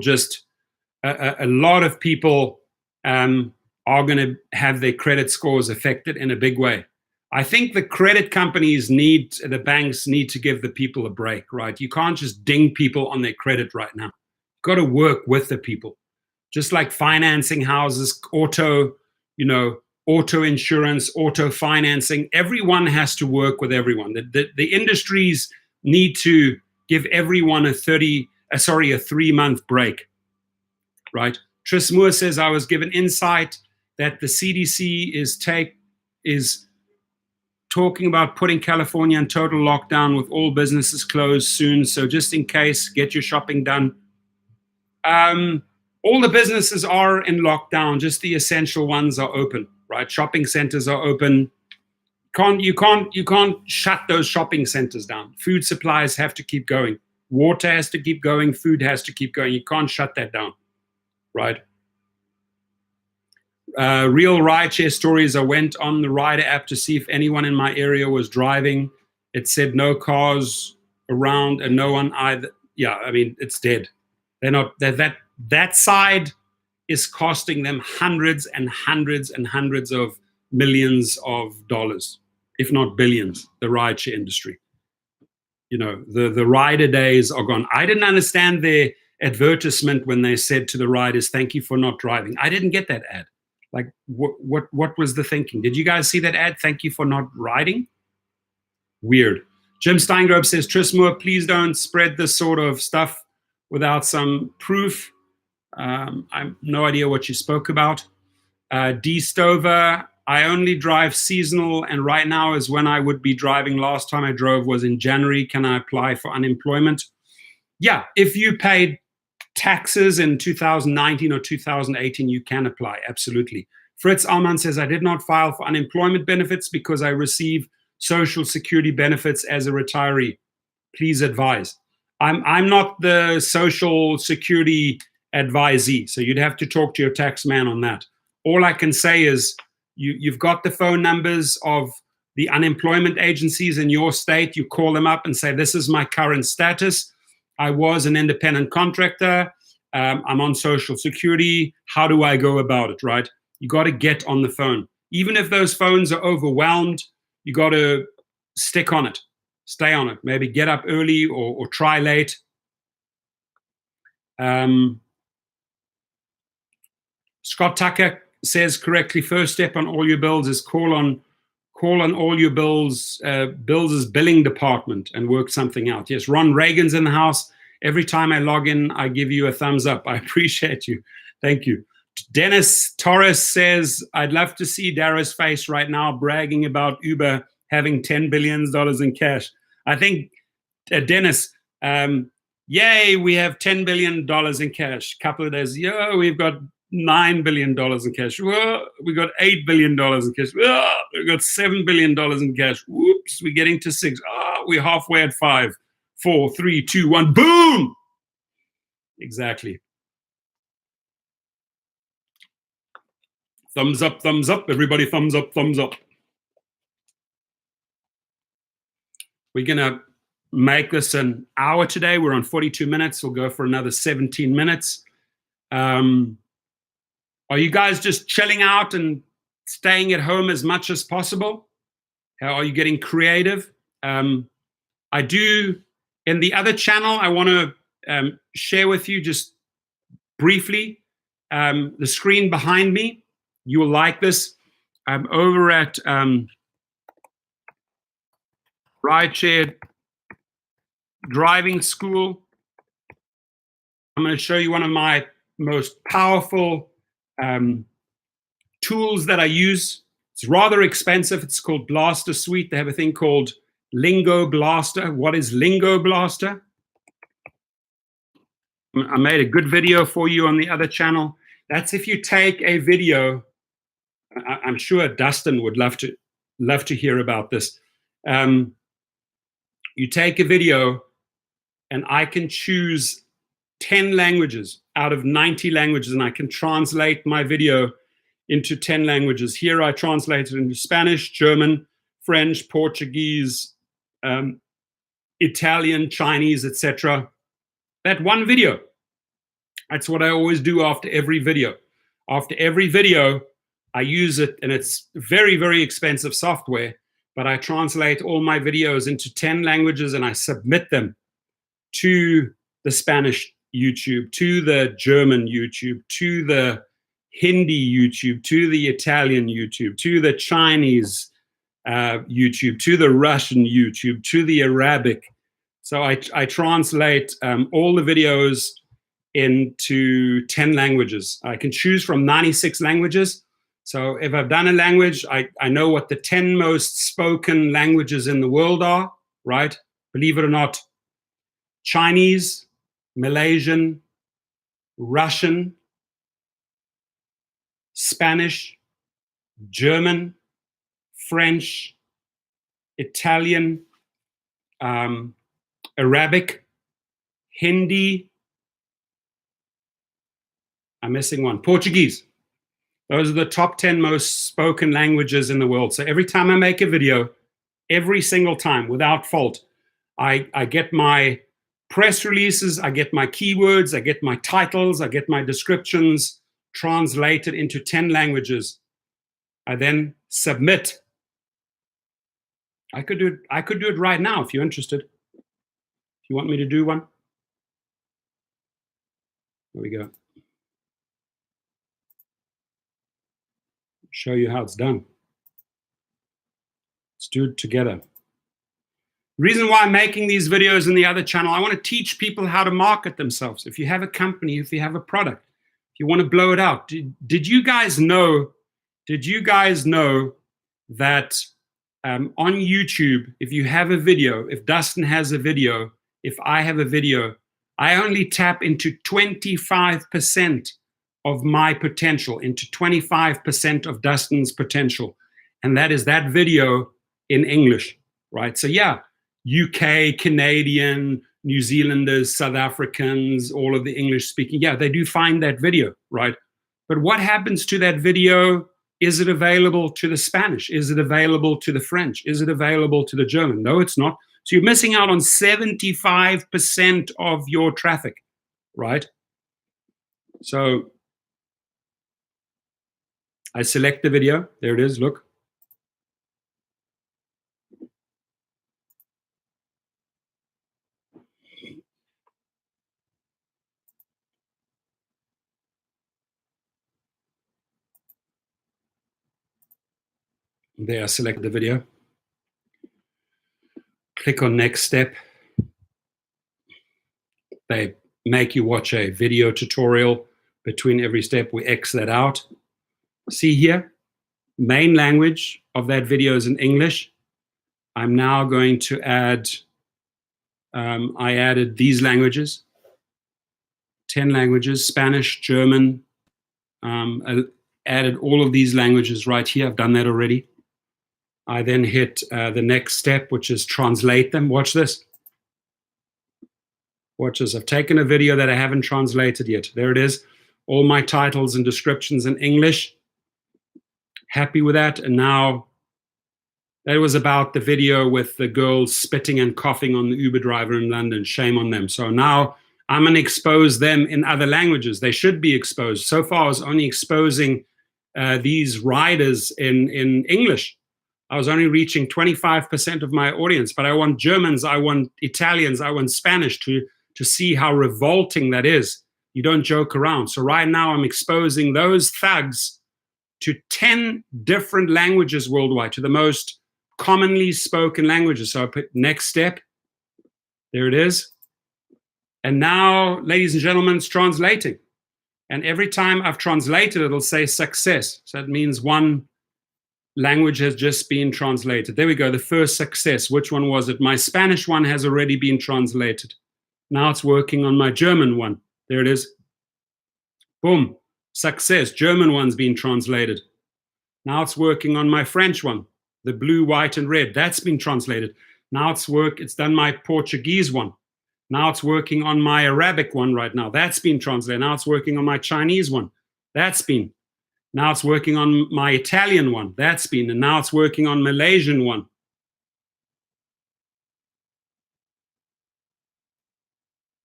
are going to have their credit scores affected in a big way. I think the credit companies the banks need to give the people a break, right? You can't just ding people on their credit right now. You've got to work with the people. Just like financing houses, auto insurance, auto financing, everyone has to work with everyone. The industries need to give everyone a 3-month break, right? Tris Moore says, I was given insight that the CDC is talking about putting California in total lockdown with all businesses closed soon. So just in case, get your shopping done. all the businesses are in lockdown. Just the essential ones are open, right? Shopping centers are open. You can't shut those shopping centers down. Food supplies have to keep going. Water has to keep going. Food has to keep going. You can't shut that down, right? Real rideshare stories. I went on the rider app to see if anyone in my area was driving. It said no cars around and no one either. Yeah, I mean, it's dead. They're not, that side is costing them hundreds and hundreds and hundreds of millions of dollars, if not billions, the rideshare industry. You know, the rider days are gone. I didn't understand their advertisement when they said to the riders, thank you for not driving. I didn't get that ad. Like, what was the thinking? Did you guys see that ad? Thank you for not riding? Weird. Jim Steingrove says, Trismoor, please don't spread this sort of stuff without some proof. I have no idea what you spoke about. D. Stover, I only drive seasonal, and right now is when I would be driving. Last time I drove was in January. Can I apply for unemployment? Yeah, if you paid taxes in 2019 or 2018, you can apply, absolutely. Fritz Alman says, I did not file for unemployment benefits because I receive Social Security benefits as a retiree. Please advise. I'm not the Social Security advisee, so you'd have to talk to your tax man on that. All I can say is you've got the phone numbers of the unemployment agencies in your state. You call them up and say, this is my current status. I was an independent contractor. I'm on Social Security. How do I go about it, right? You got to get on the phone. Even if those phones are overwhelmed, you got to stick on it. Stay on it. Maybe get up early or try late. Scott Tucker says correctly, first step on all your bills is call on all your bills' billing department and work something out. Yes, Ron Reagan's in the house. Every time I log in, I give you a thumbs up. I appreciate you. Thank you. Dennis Torres says, I'd love to see Dara's face right now bragging about Uber having $10 billion in cash. I think, Dennis, yay, we have $10 billion in cash. Couple of days, yo, we've got $9 billion in cash. Whoa, we got $8 billion in cash. Whoa, we got $7 billion in cash. Whoops, we're getting to 6. Oh, we're halfway at 5, 4, 3, 2, 1. Boom! Exactly. Thumbs up, everybody. Thumbs up, thumbs up. We're going to make this an hour today. We're on 42 minutes. We'll go for another 17 minutes. Are you guys just chilling out and staying at home as much as possible? How are you getting creative? I do, in the other channel, I want to share with you just briefly the screen behind me. You will like this. I'm over at Rideshare Driving School. I'm going to show you one of my most powerful tools that I use. It's rather expensive. It's called Blaster Suite. They have a thing called Lingo Blaster. What is Lingo Blaster? I made a good video for you on the other channel. That's if you take a video. I'm sure Dustin would love to hear about this. You take a video, and I can choose 10 languages out of 90 languages, and I can translate my video into 10 languages. Here I translate it into Spanish, German, French, Portuguese, Italian, Chinese, etc. That one video. That's what I always do after every video. After every video, I use it, and it's very, very expensive software, but I translate all my videos into 10 languages, and I submit them to the Spanish YouTube, to the German YouTube, to the Hindi YouTube, to the Italian YouTube, to the Chinese YouTube, to the Russian YouTube, to the Arabic. So I translate all the videos into 10 languages. I can choose from 96 languages. So if I've done a language, I know what the 10 most spoken languages in the world are, right? Believe it or not, Chinese, Malaysian, Russian, Spanish, German, French, Italian, Arabic, Hindi, I'm missing one, Portuguese. Those are the top 10 most spoken languages in the world. So every time I make a video, every single time, without fault, I get my press releases, I get my keywords, I get my titles, I get my descriptions translated into 10 languages. I then submit. I could do it right now if you're interested. If you want me to do one. Here we go. Show you how it's done. Let's do it together. The reason why I'm making these videos in the other channel, I want to teach people how to market themselves. If you have a company, if you have a product, if you want to blow it out. Did you guys know that on YouTube, if you have a video, if Dustin has a video, if I have a video, I only tap into 25% of my potential, into 25% of Dustin's potential. And that is that video in English, right? So yeah, UK, Canadian, New Zealanders, South Africans, all of the English speaking, yeah, they do find that video, right? But what happens to that video? Is it available to the Spanish? Is it available to the French? Is it available to the German? No, it's not. So you're missing out on 75% of your traffic, right? So I select the video. There it is, look. There, I select the video. Click on next step. They make you watch a video tutorial between every step. We X that out. See here, main language of that video is in English. I'm now going to add, I added these languages, 10 languages, Spanish, German, I added all of these languages right here. I've done that already. I then hit the next step, which is translate them. Watch this. Watch this. I've taken a video that I haven't translated yet. There it is. All my titles and descriptions in English. Happy with that. And now that was about the video with the girls spitting and coughing on the Uber driver in London. Shame on them. So now I'm going to expose them in other languages. They should be exposed. So far, I was only exposing these riders in English. I was only reaching 25% of my audience, but I want Germans, I want Italians, I want Spanish to see how revolting that is. You don't joke around. So right now I'm exposing those thugs to 10 different languages worldwide, to the most commonly spoken languages. So I put next step. There it is. And now, ladies and gentlemen, it's translating. And every time I've translated, it'll say success. So that means one language has just been translated. There we go, the first success. Which one was it? My Spanish one has already been translated. Now it's working on my German one. There it is. Boom, success. German one's been translated. Now it's working on my French one. The blue, white, and red. That's been translated. Now it's done my Portuguese one. Now it's working on my Arabic one right now. That's been translated. Now it's working on my Chinese one. That's been. Now it's working on my Italian one. That's been. And now it's working on Malaysian one.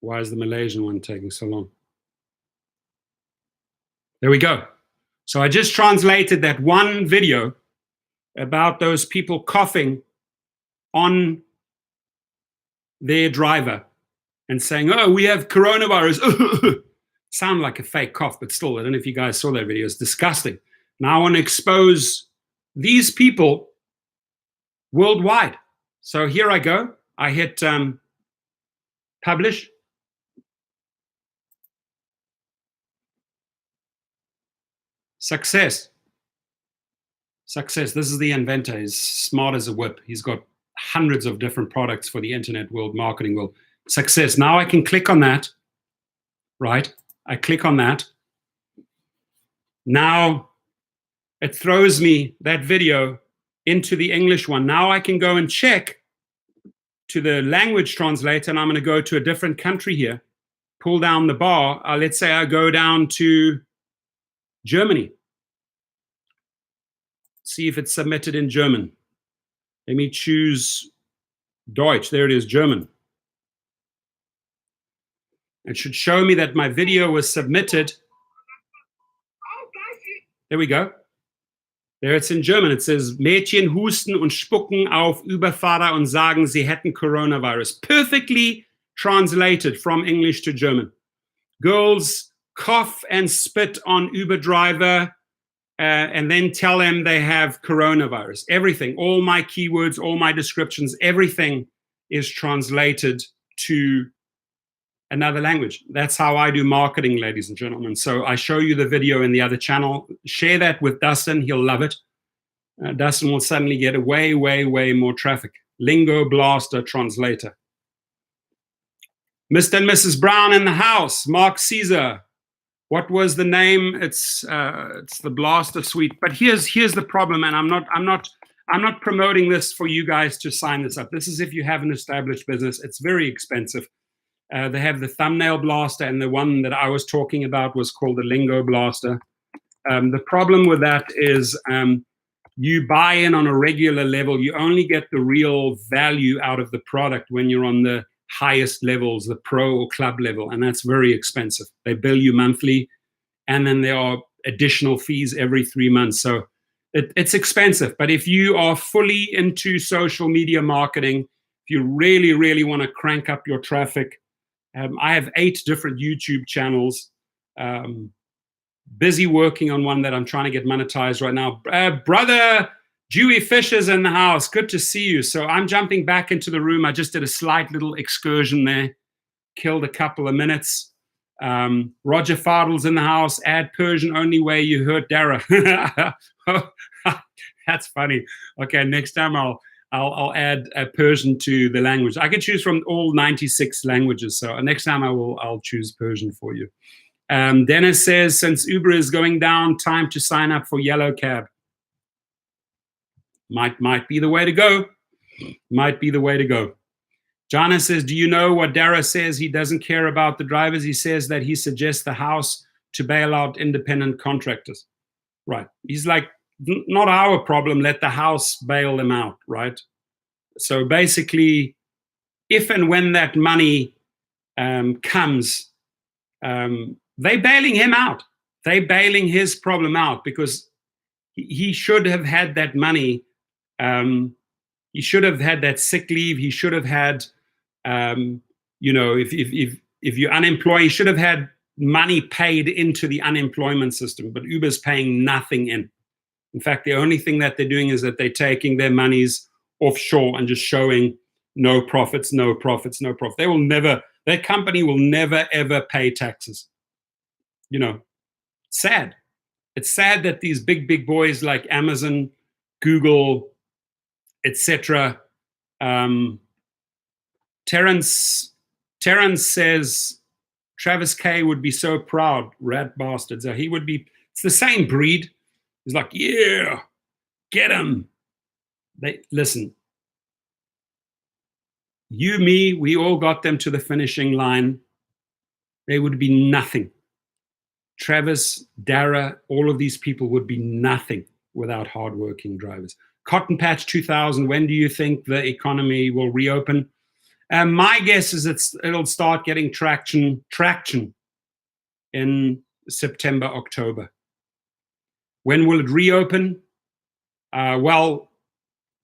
Why is the Malaysian one taking so long? There we go. So I just translated that one video about those people coughing on their driver and saying, oh, we have coronavirus. Sound like a fake cough, but still, I don't know if you guys saw that video. It's disgusting. Now I want to expose these people worldwide. So here I go. I hit publish. Success. Success. This is the inventor. He's smart as a whip. He's got hundreds of different products for the internet world, marketing world. Success. Now I can click on that, right? I click on that. Now it throws me that video into the English one. Now I can go and check to the language translator, and I'm going to go to a different country here, pull down the bar. Let's say I go down to Germany. See if it's submitted in German. Let me choose Deutsch. There it is, German. It should show me that my video was submitted. There we go. There it's in German. It says, Mädchen husten und spucken auf Überfahrer und sagen, sie hätten coronavirus. Perfectly translated from English to German. Girls cough and spit on Uber driver and then tell them they have coronavirus. Everything, all my keywords, all my descriptions, everything is translated to another language. That's how I do marketing, ladies and gentlemen. So I show you the video in the other channel. Share that with Dustin. He'll love it. Dustin will suddenly get way, way, way more traffic. Lingo Blaster translator. Mr. and Mrs. Brown in the house. Mark Caesar. What was the name? It's the Blaster Suite. But here's the problem, and I'm not promoting this for you guys to sign this up. This is if you have an established business. It's very expensive. They have the Thumbnail Blaster, and the one that I was talking about was called the Lingo Blaster. The problem with that is you buy in on a regular level. You only get the real value out of the product when you're on the highest levels, the pro or club level, and that's very expensive. They bill you monthly, and then there are additional fees every 3 months. So it's expensive. But if you are fully into social media marketing, if you really, really want to crank up your traffic, I have 8 different YouTube channels. Busy working on one that I'm trying to get monetized right now. Brother Dewey Fisher's in the house. Good to see you. So I'm jumping back into the room. I just did a slight little excursion there. Killed a couple of minutes. Roger Fardell's in the house. Add Persian only way you heard Dara. That's funny. Okay, next time I'll add Persian to the language. I can choose from all 96 languages. So next time I'll choose Persian for you. Dennis says, since Uber is going down, time to sign up for Yellow Cab. Might be the way to go. Might be the way to go. Jana says, do you know what Dara says? He doesn't care about the drivers. He says that he suggests the house to bail out independent contractors. Right. He's like, not our problem. Let the house bail them out. Right. So basically, if and when that money comes, they bailing him out. They bailing his problem out because he should have had that money. He should have had that sick leave. He should have had, if you're unemployed, he should have had money paid into the unemployment system. But Uber's paying nothing in. In fact, the only thing that they're doing is that they're taking their monies offshore and just showing no profits, no profits, no profit. Their company will never, ever pay taxes. Sad. It's sad that these big boys like Amazon, Google, etc. Terrence says Travis K would be so proud, rat bastards. He would be. It's the same breed. He's like, yeah, get him. Listen. You, me, we all got them to the finishing line. They would be nothing. Travis, Dara, all of these people would be nothing without hardworking drivers. Cotton Patch 2000, when do you think the economy will reopen? My guess is it'll start getting traction in September, October. When will it reopen? Well,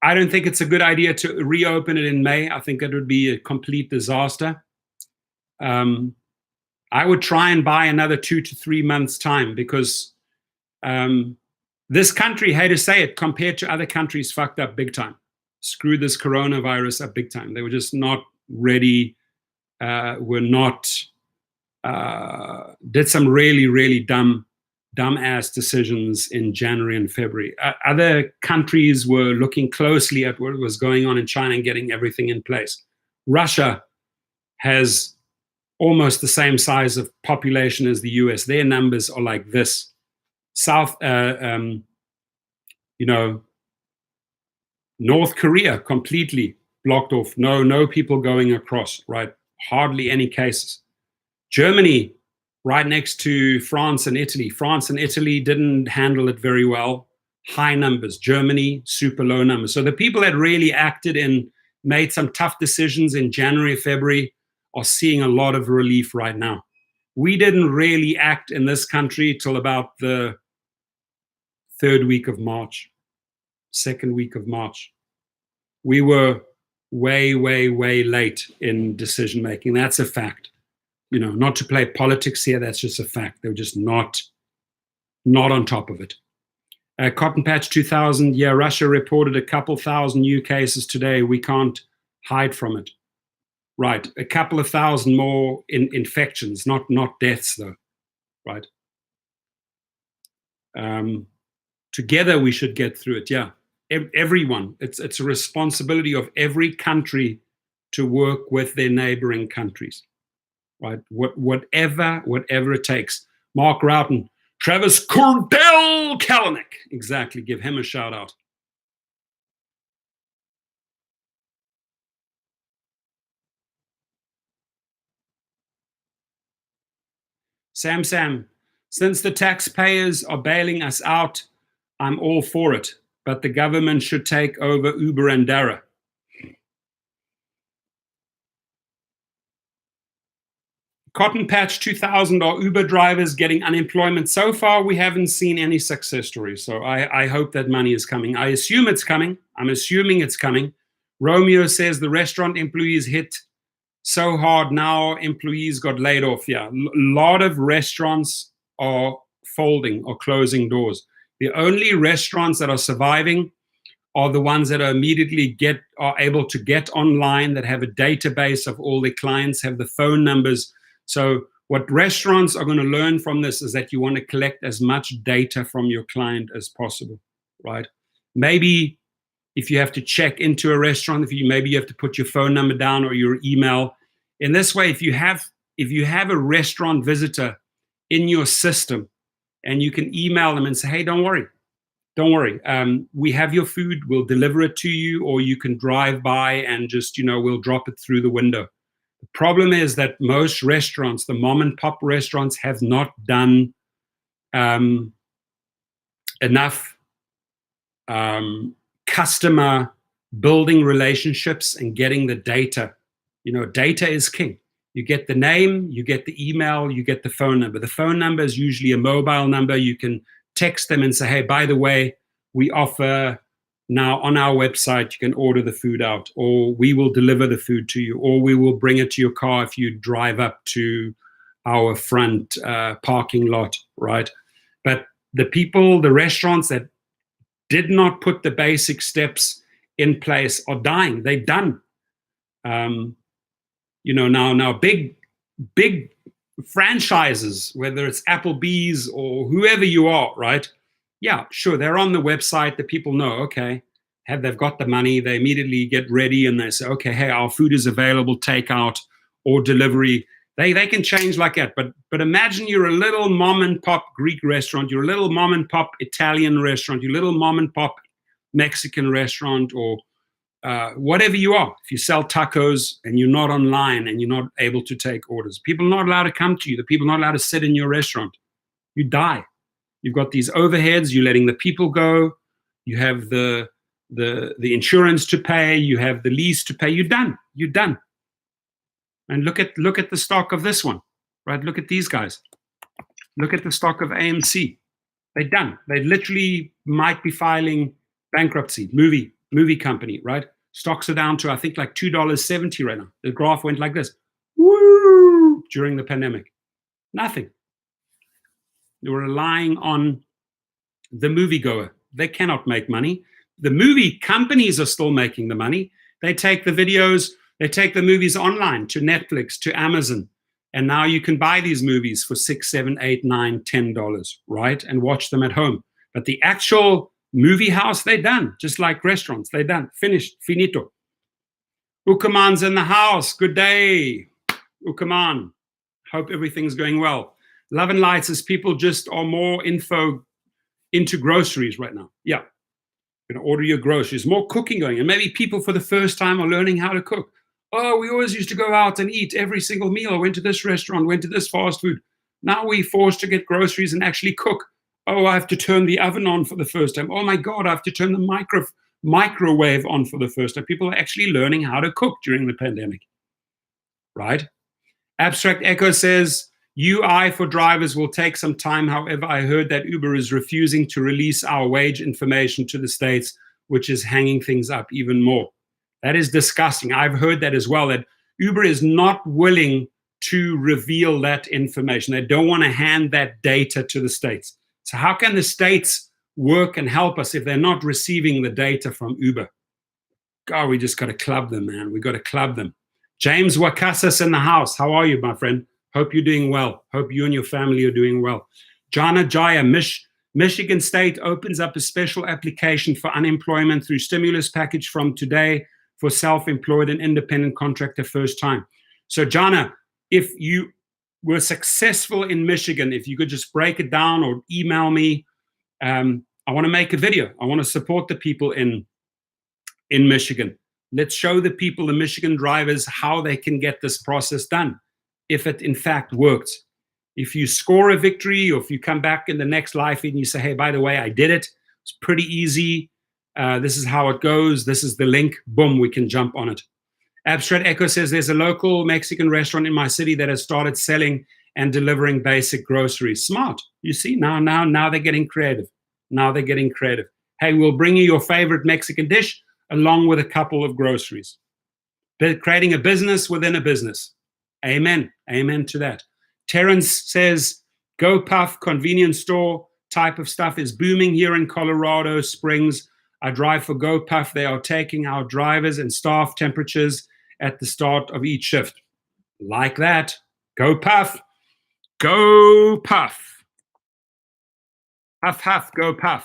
I don't think it's a good idea to reopen it in May. I think it would be a complete disaster. I would try and buy another 2 to 3 months' time because this country, hate to say it, compared to other countries, fucked up big time. Screwed this coronavirus up big time. They were just not ready. Did some really, really dumb-ass decisions in January and February. Other countries were looking closely at what was going on in China and getting everything in place. Russia has almost the same size of population as the US. Their numbers are like this. North Korea completely blocked off. No people going across, right? Hardly any cases. Germany, right next to France and Italy. France and Italy didn't handle it very well. High numbers. Germany, super low numbers. So the people that really acted and made some tough decisions in January, February are seeing a lot of relief right now. We didn't really act in this country till about the third week of March, second week of March. We were way late in decision making. That's a fact. Not to play politics here, that's just a fact. They were just not on top of it. Cotton Patch 2000, yeah, Russia reported a couple thousand new cases today. We can't hide from it. Right, a couple of thousand more infections, not deaths though, right? Together we should get through it, yeah. Everyone, it's a responsibility of every country to work with their neighboring countries, right? Whatever it takes. Mark Roughton, Travis Cordell Kalanick, exactly, give him a shout out. Sam, since the taxpayers are bailing us out, I'm all for it, but the government should take over Uber and Dara. Cotton Patch 2000, are Uber drivers getting unemployment? So far, we haven't seen any success stories, so I hope that money is coming. I assume it's coming. I'm assuming it's coming. Romeo says the restaurant employees hit so hard now employees got laid off. Yeah, a lot of restaurants are folding or closing doors. The only restaurants that are surviving are the ones that are able to get online, that have a database of all their clients, have the phone numbers. So what restaurants are going to learn from this is that you want to collect as much data from your client as possible, right? Maybe if you have to check into a restaurant, maybe you have to put your phone number down or your email. In this way, if you have a restaurant visitor in your system, and you can email them and say, hey, don't worry. We have your food, we'll deliver it to you, or you can drive by and just, we'll drop it through the window. The problem is that most restaurants, the mom and pop restaurants, have not done enough customer building relationships and getting the data. Data is king. You get the name, you get the email, you get the phone number. The phone number is usually a mobile number. You can text them and say, hey, by the way, we offer now on our website, you can order the food out, or we will deliver the food to you, or we will bring it to your car if you drive up to our front parking lot, right? But the restaurants that did not put the basic steps in place are dying. They're done. Now big franchises, whether it's Applebee's or whoever you are, right? Yeah, sure, they're on the website. The people know, okay, they've got the money. They immediately get ready and they say, okay, hey, our food is available, takeout or delivery. They can change like that. But imagine you're a little mom and pop Greek restaurant, you're a little mom and pop Italian restaurant, you're a little mom and pop Mexican restaurant, or whatever you are. If you sell tacos and you're not online and you're not able to take orders, people are not allowed to come to you. The people are not allowed to sit in your restaurant. You die. You've got these overheads. You're letting the people go. You have the insurance to pay. You have the lease to pay. You're done. You're done. And look at the stock of this one, right? Look at these guys. Look at the stock of AMC. They're done. They literally might be filing bankruptcy. Movie company, right? Stocks are down to, I think, like $2.70 right now. The graph went like this. Woo! During the pandemic. Nothing. They were relying on the moviegoer. They cannot make money. The movie companies are still making the money. They take the videos, they take the movies online to Netflix, to Amazon. And now you can buy these movies for $6, $7, $8, $9, $10, right? And watch them at home. But the actual movie house, they're done. Just like restaurants, they're done. Finished. Finito. Ukaman's in the house. Good day, Ukaman. Hope everything's going well. Love and Light says people just are more into groceries right now. Yeah. You can order your groceries, more cooking going. And maybe people for the first time are learning how to cook. Oh, we always used to go out and eat every single meal. I went to this restaurant, went to this fast food. Now we're forced to get groceries and actually cook. Oh, I have to turn the oven on for the first time. Oh my God, I have to turn the microwave on for the first time. People are actually learning how to cook during the pandemic, right? Abstract Echo says, UI for drivers will take some time. However, I heard that Uber is refusing to release our wage information to the states, which is hanging things up even more. That is disgusting. I've heard that as well, that Uber is not willing to reveal that information. They don't want to hand that data to the states. So how can the states work and help us if they're not receiving the data from Uber? God, we just got to club them, man. We got to club them. James Wakasas in the house. How are you, my friend? Hope you're doing well. Hope you and your family are doing well. Jana Jaya, Michigan State opens up a special application for unemployment through stimulus package from today for self-employed and independent contractor first time. So Jana, if you were successful in Michigan, if you could just break it down or email me, I want to make a video. I want to support the people in Michigan. Let's show the people, the Michigan drivers, how they can get this process done, if it in fact works. If you score a victory, or if you come back in the next life and you say, hey, by the way, I did it. It's pretty easy. This is how it goes. This is the link. Boom, we can jump on it. Abstract Echo says there's a local Mexican restaurant in my city that has started selling and delivering basic groceries. Smart. You see, now they're getting creative. Now they're getting creative. Hey, we'll bring you your favorite Mexican dish along with a couple of groceries. They're creating a business within a business. Amen. Amen to that. Terrence says, GoPuff convenience store type of stuff is booming here in Colorado Springs. I drive for GoPuff. They are taking our drivers and staff temperatures at the start of each shift. Like that. GoPuff. GoPuff. Huff, huff, GoPuff.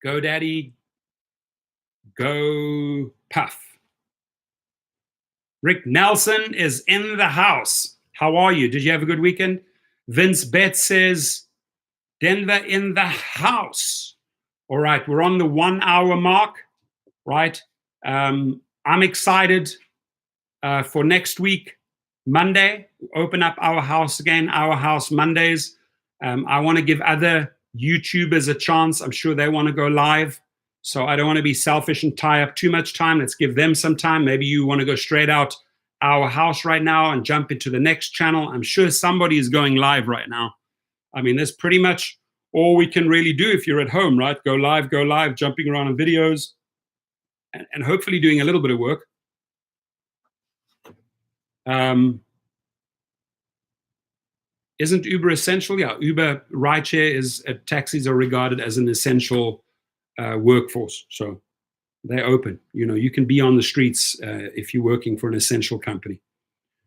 GoDaddy. GoPuff. Rick Nelson is in the house. How are you? Did you have a good weekend? Vince Betts says, Denver in the house. All right, we're on the 1 hour mark, right? I'm excited for next week, Monday. Open up our house again, our house Mondays. I want to give other YouTubers a chance. I'm sure they want to go live. So I don't want to be selfish and tie up too much time. Let's give them some time. Maybe you want to go straight out our house right now and jump into the next channel. I'm sure somebody is going live right now. I mean, that's pretty much all we can really do if you're at home, right? Go live, jumping around on videos, and hopefully doing a little bit of work. Isn't Uber essential? Yeah, Uber rideshare taxis are regarded as an essential workforce. So they're open. You know, you can be on the streets if you're working for an essential company.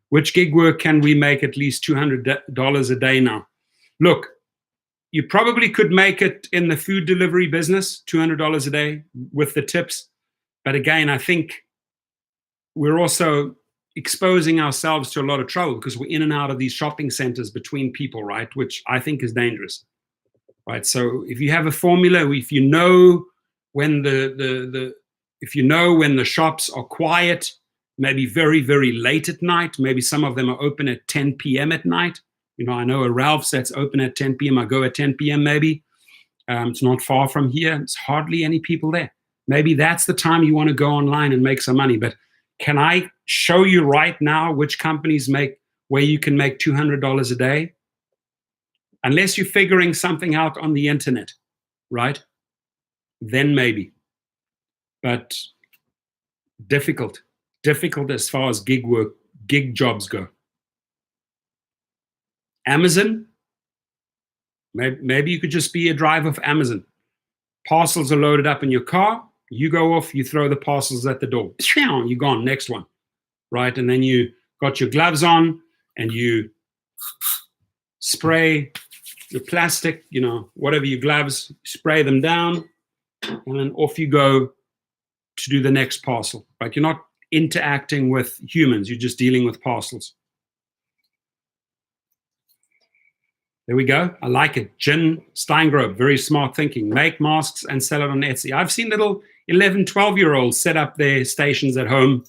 Which gig work can we make at least $200 a day now? Look, you probably could make it in the food delivery business, $200 a day with the tips. But again, I think we're also exposing ourselves to a lot of trouble because we're in and out of these shopping centers between people, right? Which I think is dangerous, right? So if you have a formula, if you know when if you know when the shops are quiet, maybe very, very late at night, maybe some of them are open at 10 p.m. at night. You know, I know a Ralph's that's open at 10 p.m. I go at 10 p.m. maybe. It's not far from here. It's hardly any people there. Maybe that's the time you want to go online and make some money. But can I show you right now which companies where you can make $200 a day? Unless you're figuring something out on the internet, right? Then maybe. But difficult as far as gig jobs go. Amazon, maybe you could just be a driver for Amazon. Parcels are loaded up in your car. You go off, you throw the parcels at the door. You're gone, next one, right? And then you got your gloves on and you spray your plastic, you know, whatever your gloves, spray them down, and then off you go to do the next parcel, right? You're not interacting with humans. You're just dealing with parcels. There we go. I like it. Jen Steingrove, very smart thinking. Make masks and sell it on Etsy. I've seen little 11, 12-year-olds set up their stations at home.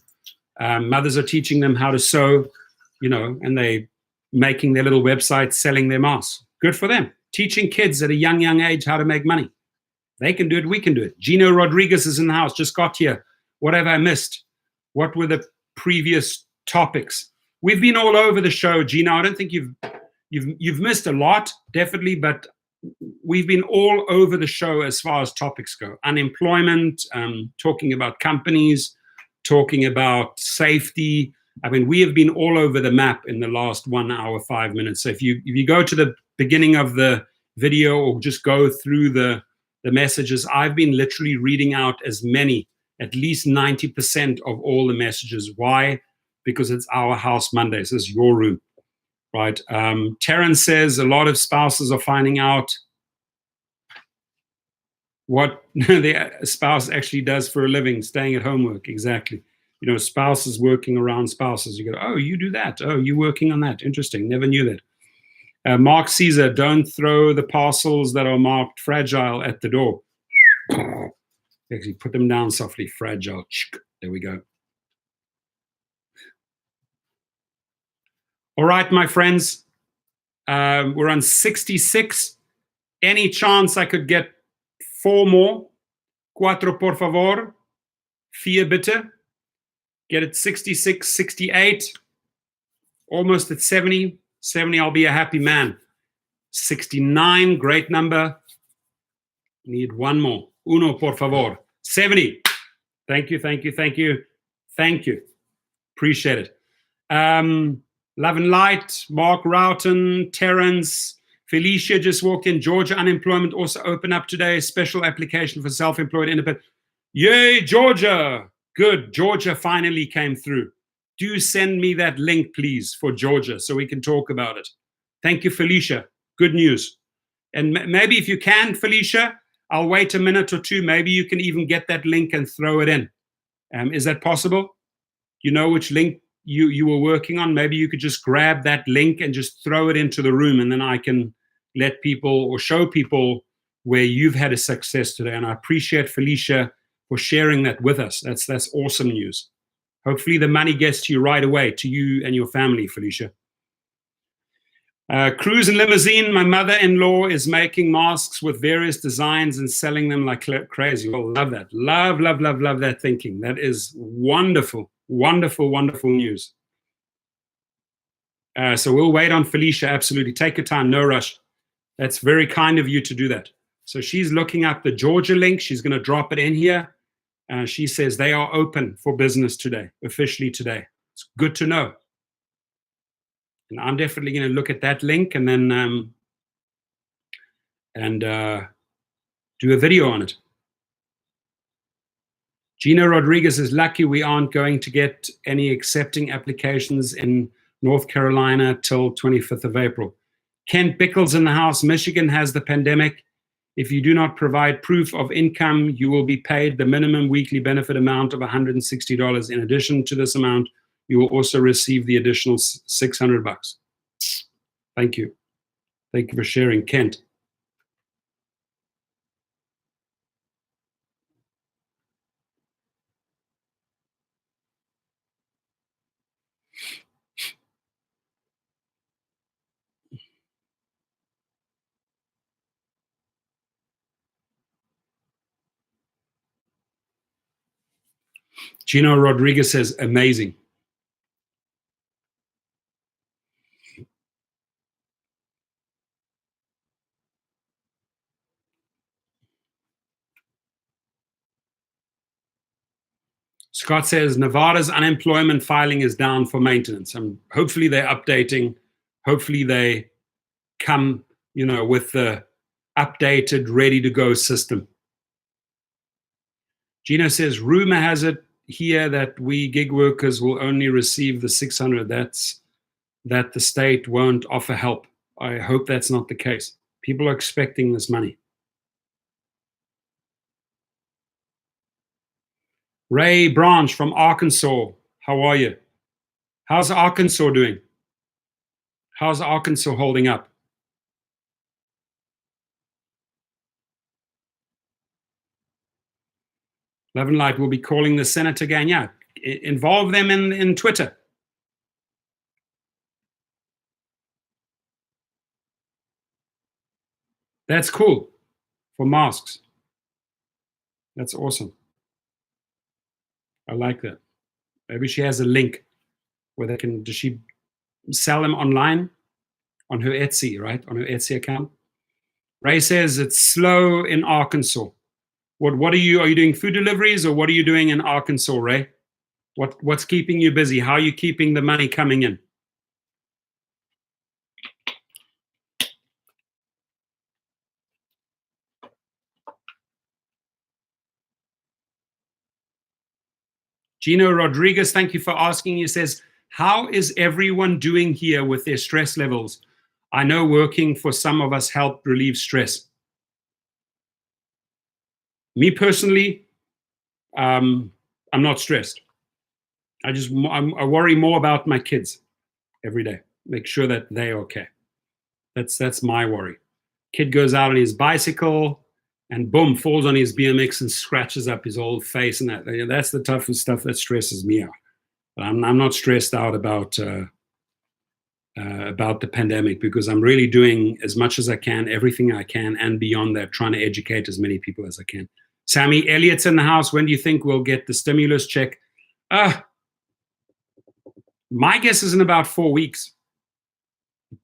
Mothers are teaching them how to sew, and they making their little websites, selling their masks. Good for them. Teaching kids at a young age how to make money. They can do it. We can do it. Gino Rodriguez is in the house. Just got here. What have I missed? What were the previous topics? We've been all over the show, Gino. I don't think you've missed a lot, definitely, but we've been all over the show as far as topics go. Unemployment, talking about companies, talking about safety. I mean, we have been all over the map in the last 1 hour, 5 minutes. So if you go to the beginning of the video or just go through the messages, I've been literally reading out as many, at least 90% of all the messages. Why? Because it's our house Mondays. This is your room, right? Terrence says a lot of spouses are finding out what the spouse actually does for a living, staying at home work. Exactly. Spouses working around spouses. You go, oh, you do that. Oh, you're working on that. Interesting. Never knew that. Mark Caesar, don't throw the parcels that are marked fragile at the door. Actually, put them down softly. Fragile. There we go. All right, my friends. We're on 66. Any chance I could get 4 more? Cuatro, por favor. 4, bitte. Get it 66, 68. Almost at 70. 70, I'll be a happy man. 69, great number. Need 1 more. Uno, por favor. 70. Thank you, thank you, thank you. Thank you. Appreciate it. Love and Light, Mark Roughton, Terrence, Felicia just walked in. Georgia unemployment also opened up today. Special application for self-employed independent. Yay, Georgia. Good. Georgia finally came through. Do send me that link, please, for Georgia so we can talk about it. Thank you, Felicia. Good news. And maybe if you can, Felicia, I'll wait a minute or two. Maybe you can even get that link and throw it in. Is that possible? You know which link you were working on? Maybe you could just grab that link and just throw it into the room, and then I can let people or show people where you've had a success today. And I appreciate Felicia for sharing that with us. That's awesome news. Hopefully the money gets to you right away, to you and your family, Felicia. Cruise and Limousine, my mother-in-law is making masks with various designs and selling them like crazy. Oh, love that. Love that thinking. That is wonderful, wonderful, wonderful news. So we'll wait on Felicia, absolutely. Take your time, no rush. That's very kind of you to do that. So she's looking up the Georgia link. She's going to drop it in here. She says they are open for business today, officially today. It's good to know. And I'm definitely going to look at that link and then do a video on it. Gino Rodriguez is lucky we aren't going to get any accepting applications in North Carolina till 25th of April. Kent Bickles in the house. Michigan has the pandemic. If you do not provide proof of income, you will be paid the minimum weekly benefit amount of $160. In addition to this amount, you will also receive the additional $600. Thank you. Thank you for sharing, Kent. Gino Rodriguez says, amazing. Scott says, Nevada's unemployment filing is down for maintenance. Hopefully they're updating. Hopefully they come, with the updated, ready-to-go system. Gino says, rumor has it here that we gig workers will only receive the 600. That's that the state won't offer help. I hope that's not the case. People are expecting this money. Ray Branch from Arkansas. How are you? How's Arkansas doing? How's Arkansas holding up? Love and Light will be calling the Senator gang. Yeah, involve them in Twitter. That's cool for masks. That's awesome. I like that. Maybe she has a link where they can, does she sell them online on her Etsy, right? On her Etsy account. Ray says it's slow in Arkansas. What are you doing food deliveries, or what are you doing in Arkansas, Ray? What's keeping you busy? How are you keeping the money coming in? Gino Rodriguez, thank you for asking. He says, how is everyone doing here with their stress levels? I know working for some of us helped relieve stress. Me personally, I'm not stressed. I worry more about my kids every day. Make sure that they're okay. That's my worry. Kid goes out on his bicycle and boom, falls on his BMX and scratches up his whole face, and that's the toughest stuff that stresses me out. But I'm not stressed out about the pandemic, because I'm really doing as much as I can, everything I can, and beyond that, trying to educate as many people as I can. Sammy Elliott's in the house. When do you think we'll get the stimulus check? My guess is in about 4 weeks.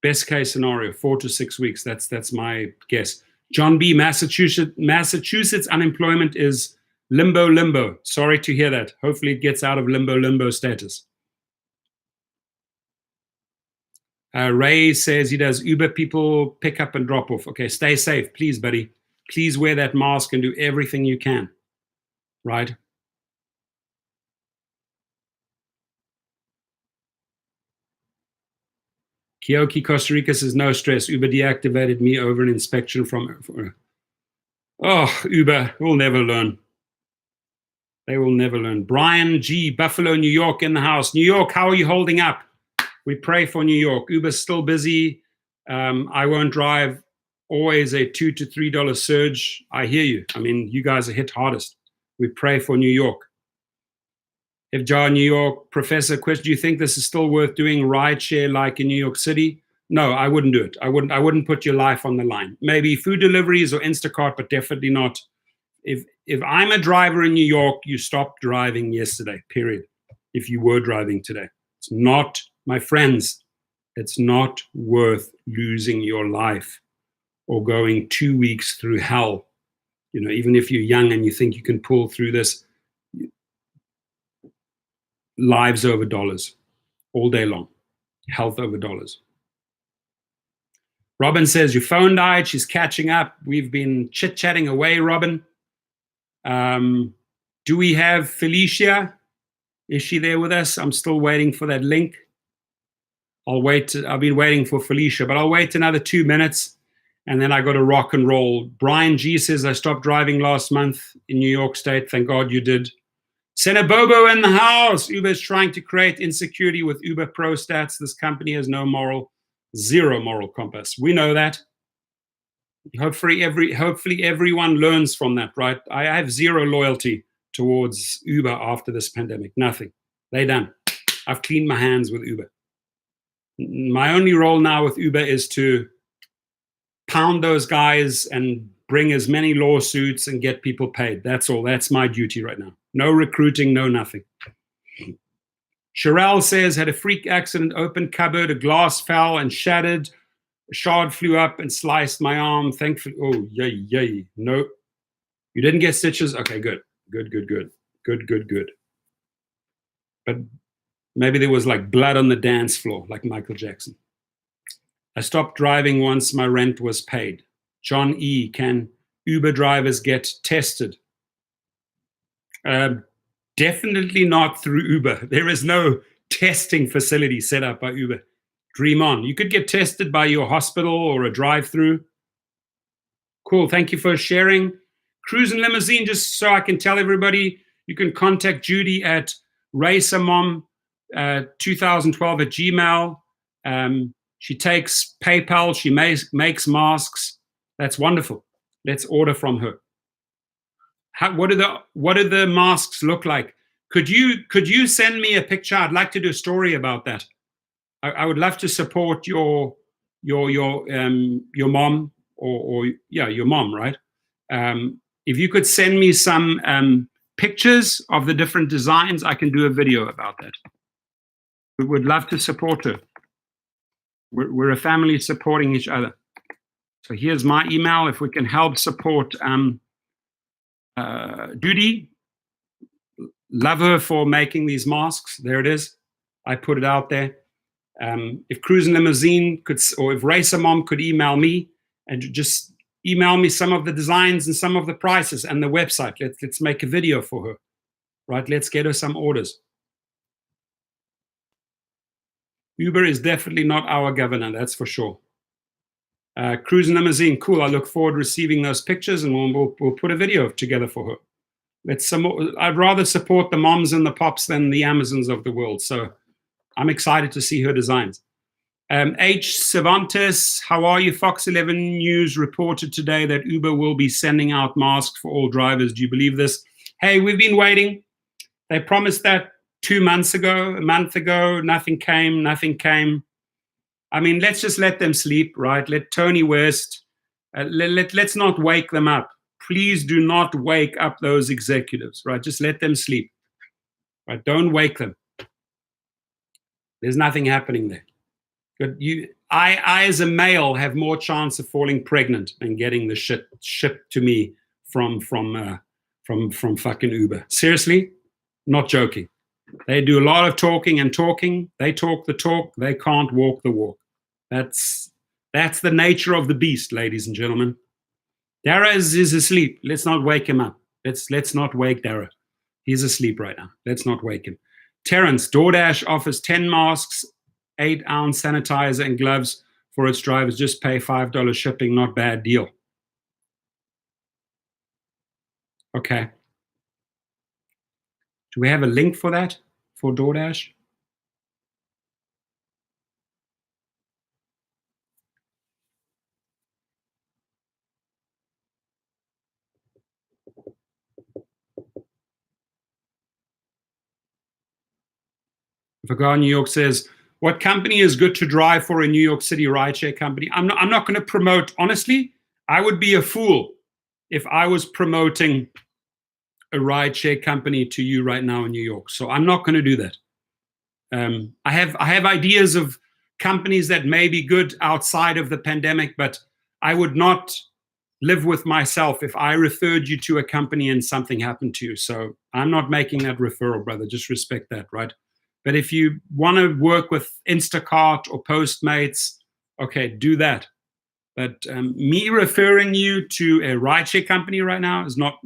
Best case scenario, 4 to 6 weeks. That's my guess. John B, Massachusetts unemployment is limbo. Sorry to hear that. Hopefully it gets out of limbo status. Ray says he does Uber people pick up and drop off. Okay, stay safe, please, buddy. Please wear that mask and do everything you can, right? Kioki, Costa Rica says, no stress. Uber deactivated me over an inspection from... Oh, Uber will never learn. They will never learn. Brian G, Buffalo, New York in the house. New York, how are you holding up? We pray for New York. Uber's still busy. I won't drive. Always a $2 to $3 surge. I hear you. I mean, you guys are hit hardest. We pray for New York. If John, New York, Professor, question, do you think this is still worth doing rideshare like in New York City? No, I wouldn't do it. I wouldn't put your life on the line. Maybe food deliveries or Instacart, but definitely not. If I'm a driver in New York, you stopped driving yesterday, period. If you were driving today. It's not, my friends, it's not worth losing your life or going 2 weeks through hell. You know, even if you're young and you think you can pull through this, lives over dollars all day long, health over dollars. Robin says, your phone died. She's catching up. We've been chit-chatting away, Robin. Do we have Felicia? Is she there with us? I'm still waiting for that link. I'll wait. I've been waiting for Felicia, but I'll wait another 2 minutes, and then I got to rock and roll. Brian G says, I stopped driving last month in New York State. Thank God you did. Senator Bobo in the house. Uber is trying to create insecurity with Uber Pro Stats. This company has zero moral compass. We know that. Hopefully everyone learns from that, right? I have zero loyalty towards Uber after this pandemic. Nothing. They done. I've cleaned my hands with Uber. My only role now with Uber is to pound those guys and bring as many lawsuits and get people paid. That's all. That's my duty right now. No recruiting, no nothing. Sherelle says, had a freak accident, open cupboard, a glass fell and shattered. A shard flew up and sliced my arm. Thankfully, oh, yay. No, you didn't get stitches? Okay, good. But maybe there was like blood on the dance floor, like Michael Jackson. I stopped driving once my rent was paid. John E, can Uber drivers get tested? Definitely not through Uber. There is no testing facility set up by Uber. Dream on. You could get tested by your hospital or a drive-through. Cool. Thank you for sharing. Cruise and Limousine, just so I can tell everybody, you can contact Judy at racermom2012 at Gmail. She takes PayPal. She makes masks. That's wonderful. Let's order from her. what do the masks look like? Could you send me a picture? I'd like to do a story about that. I would love to support your mom or yeah, your mom, right? If you could send me some pictures of the different designs, I can do a video about that. We would love to support her. We're a family supporting each other. So here's my email. If we can help support Judy, love her for making these masks. There it is. I put it out there. If Cruise and Limousine could, or if Racer Mom could email me and just email me some of the designs and some of the prices and the website. Let's make a video for her, right? Let's get her some orders. Uber is definitely not our governor, that's for sure. Cruise and Limousine, cool. I look forward to receiving those pictures, and we'll put a video together for her. I'd rather support the moms and the pops than the Amazons of the world. So I'm excited to see her designs. H. Cervantes, how are you? Fox 11 News reported today that Uber will be sending out masks for all drivers. Do you believe this? Hey, we've been waiting. They promised that 2 months ago, a month ago. Nothing came. I mean, let's just let them sleep, right? Let Tony West, let's not wake them up. Please do not wake up those executives, right? Just let them sleep, right? Don't wake them. There's nothing happening there. But I as a male have more chance of falling pregnant and getting the shit shipped to me from fucking Uber. Seriously, not joking. They do a lot of talking and talking. They talk the talk. They can't walk the walk. That's the nature of the beast, ladies and gentlemen. Dara is asleep. Let's not wake him up. Let's not wake Dara. He's asleep right now. Let's not wake him. Terrence, DoorDash offers 10 masks, 8-ounce sanitizer and gloves for its drivers. Just pay $5 shipping. Not bad deal. Okay. Do we have a link for that, for DoorDash? Vagar New York says, what company is good to drive for a New York City rideshare company? I'm not going to promote. Honestly, I would be a fool if I was promoting a rideshare company to you right now in New York. So I'm not going to do that. I have ideas of companies that may be good outside of the pandemic, but I would not live with myself if I referred you to a company and something happened to you. So I'm not making that referral, brother. Just respect that, right? But if you want to work with Instacart or Postmates, okay, do that. But me referring you to a rideshare company right now is not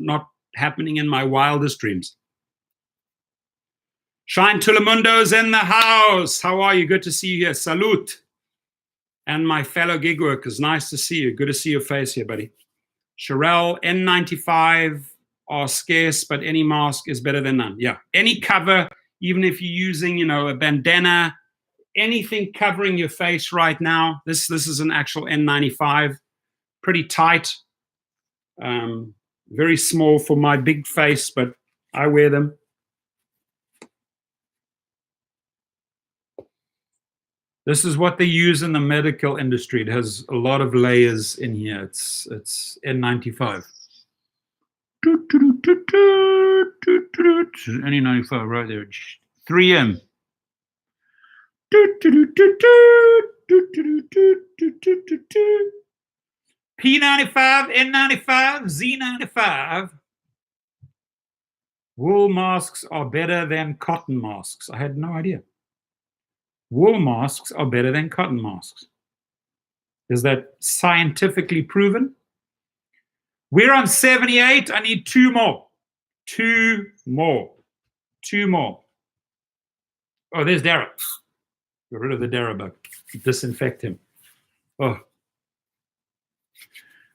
happening in my wildest dreams. Shine Tulemundo's in the house. How are you? Good to see you here. Salute. And my fellow gig workers, nice to see you. Good to see your face here, buddy. Sherelle, N95 are scarce, but any mask is better than none. Yeah, any cover, even if you're using, a bandana, anything covering your face right now. This is an actual N95, pretty tight, very small for my big face, but I wear them. This is what they use in the medical industry. It has a lot of layers in here. It's N95. N95 right there. 3M. P95, N95, Z95. Wool masks are better than cotton masks. I had no idea. Wool masks are better than cotton masks. Is that scientifically proven? We're on 78. I need 2 more. 2 more. 2 more. Oh, there's Dara. Get rid of the Dara bug. Disinfect him. Oh.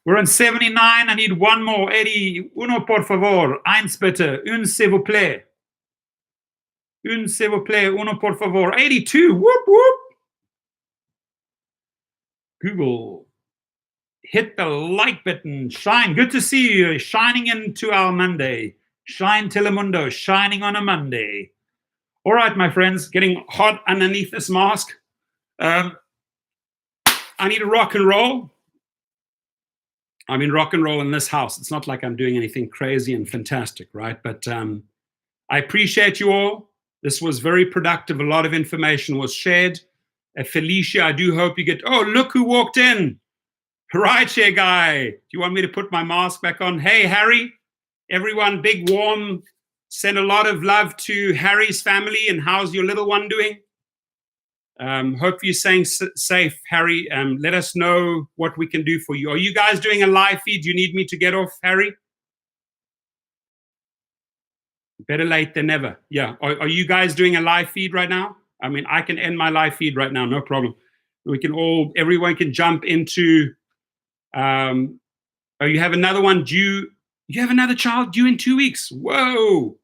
We're on 79. I need 1 more. Eddie, uno por favor. Eins bitte. Un s'il vous plaît. Un s'il vous plaît. Uno por favor. 82. Whoop, whoop. Google. hit the like button. Shine. Good to see you. Shining into our Monday. Shine Telemundo. Shining on a Monday. All right, my friends. Getting hot underneath this mask. I need to rock and roll. I mean, rock and roll in this house. It's not like I'm doing anything crazy and fantastic, right? But I appreciate you all. This was very productive. A lot of information was shared. Felicia, I do hope you get... Oh, look who walked in. Rideshare guy. Do you want me to put my mask back on? Hey, Harry. Everyone, big warm. Send a lot of love to Harry's family. And how's your little one doing? Hope you're staying safe, Harry. Let us know what we can do for you. Are you guys doing a live feed? Do you need me to get off, Harry? Better late than never. Yeah. Are you guys doing a live feed right now? I mean, I can end my live feed right now. No problem. We can everyone can jump into, oh, you have another one due. You have another child due in 2 weeks. Whoa.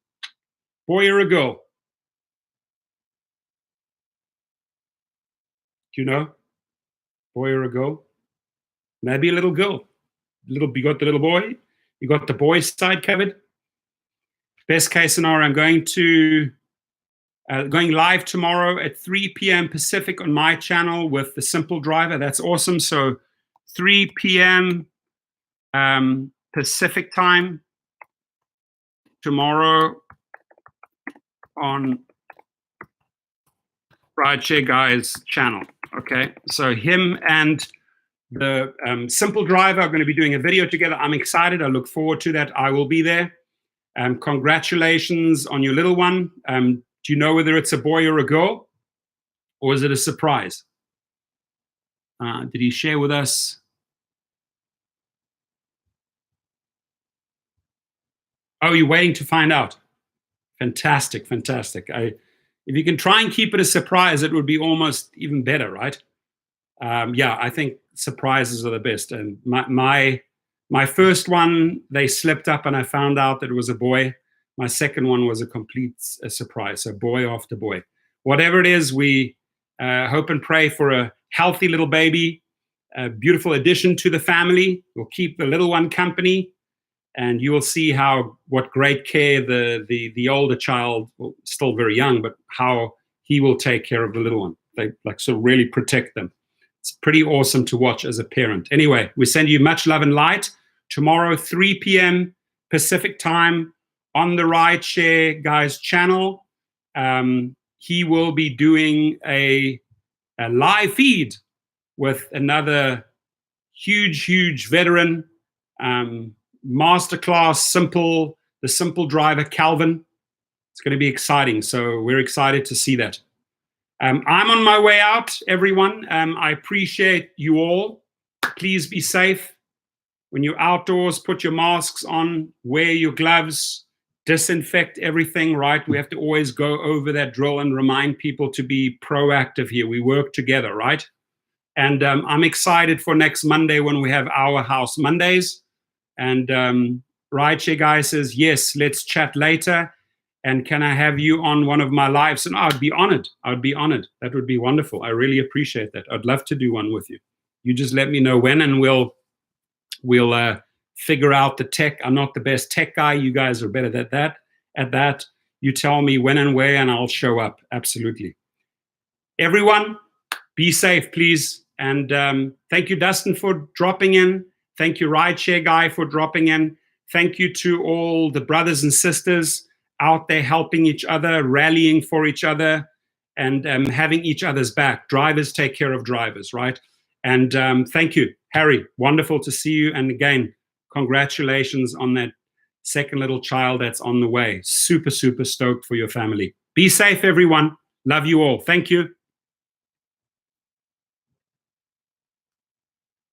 Boy or a girl? Do you know? Boy or a girl? Maybe a little girl. You got the little boy. You got the boy's side covered. Best case scenario, I'm going live tomorrow at 3 p.m. Pacific on my channel with the Simple Driver. That's awesome. So 3 p.m. Pacific time tomorrow on Rideshare Guy's channel. Okay, so him and the Simple Driver are going to be doing a video together. I'm excited. I look forward to that. I will be there. Congratulations on your little one. Do you know whether it's a boy or a girl? Or is it a surprise? Did he share with us? Oh, you're waiting to find out. Fantastic, fantastic. If you can try and keep it a surprise, it would be almost even better, right? Yeah, I think surprises are the best. And my first one, they slipped up and I found out that it was a boy. My second one was a complete surprise. So boy after boy. Whatever it is, we hope and pray for a healthy little baby, a beautiful addition to the family. We'll keep the little one company. And you will see what great care the older child, well, still very young, but how he will take care of the little one. They sort of really protect them. It's pretty awesome to watch as a parent. Anyway, we send you much love and light. Tomorrow, 3 p.m. Pacific time on the Rideshare Guy's channel. He will be doing a live feed with another huge veteran, masterclass, the Simple Driver, Calvin. It's going to be exciting. So we're excited to see that. I'm on my way out, everyone. I appreciate you all. Please be safe. When you're outdoors, put your masks on, wear your gloves, disinfect everything, right? We have to always go over that drill and remind people to be proactive here. We work together, right? And I'm excited for next Monday when we have our house Mondays. And Rideshare Guy says, yes, let's chat later. And can I have you on one of my lives? And I'd be honored. I would be honored. That would be wonderful. I really appreciate that. I'd love to do one with you. You just let me know when, and we'll figure out the tech. I'm not the best tech guy. You guys are better at that. You tell me when and where, and I'll show up. Absolutely. Everyone, be safe, please. And thank you, Dustin, for dropping in. Thank you, Rideshare Guy, for dropping in. Thank you to all the brothers and sisters out there helping each other, rallying for each other, and having each other's back. Drivers take care of drivers, right? And thank you, Harry. Wonderful to see you. And again, congratulations on that second little child that's on the way. Super stoked for your family. Be safe, everyone. Love you all. Thank you.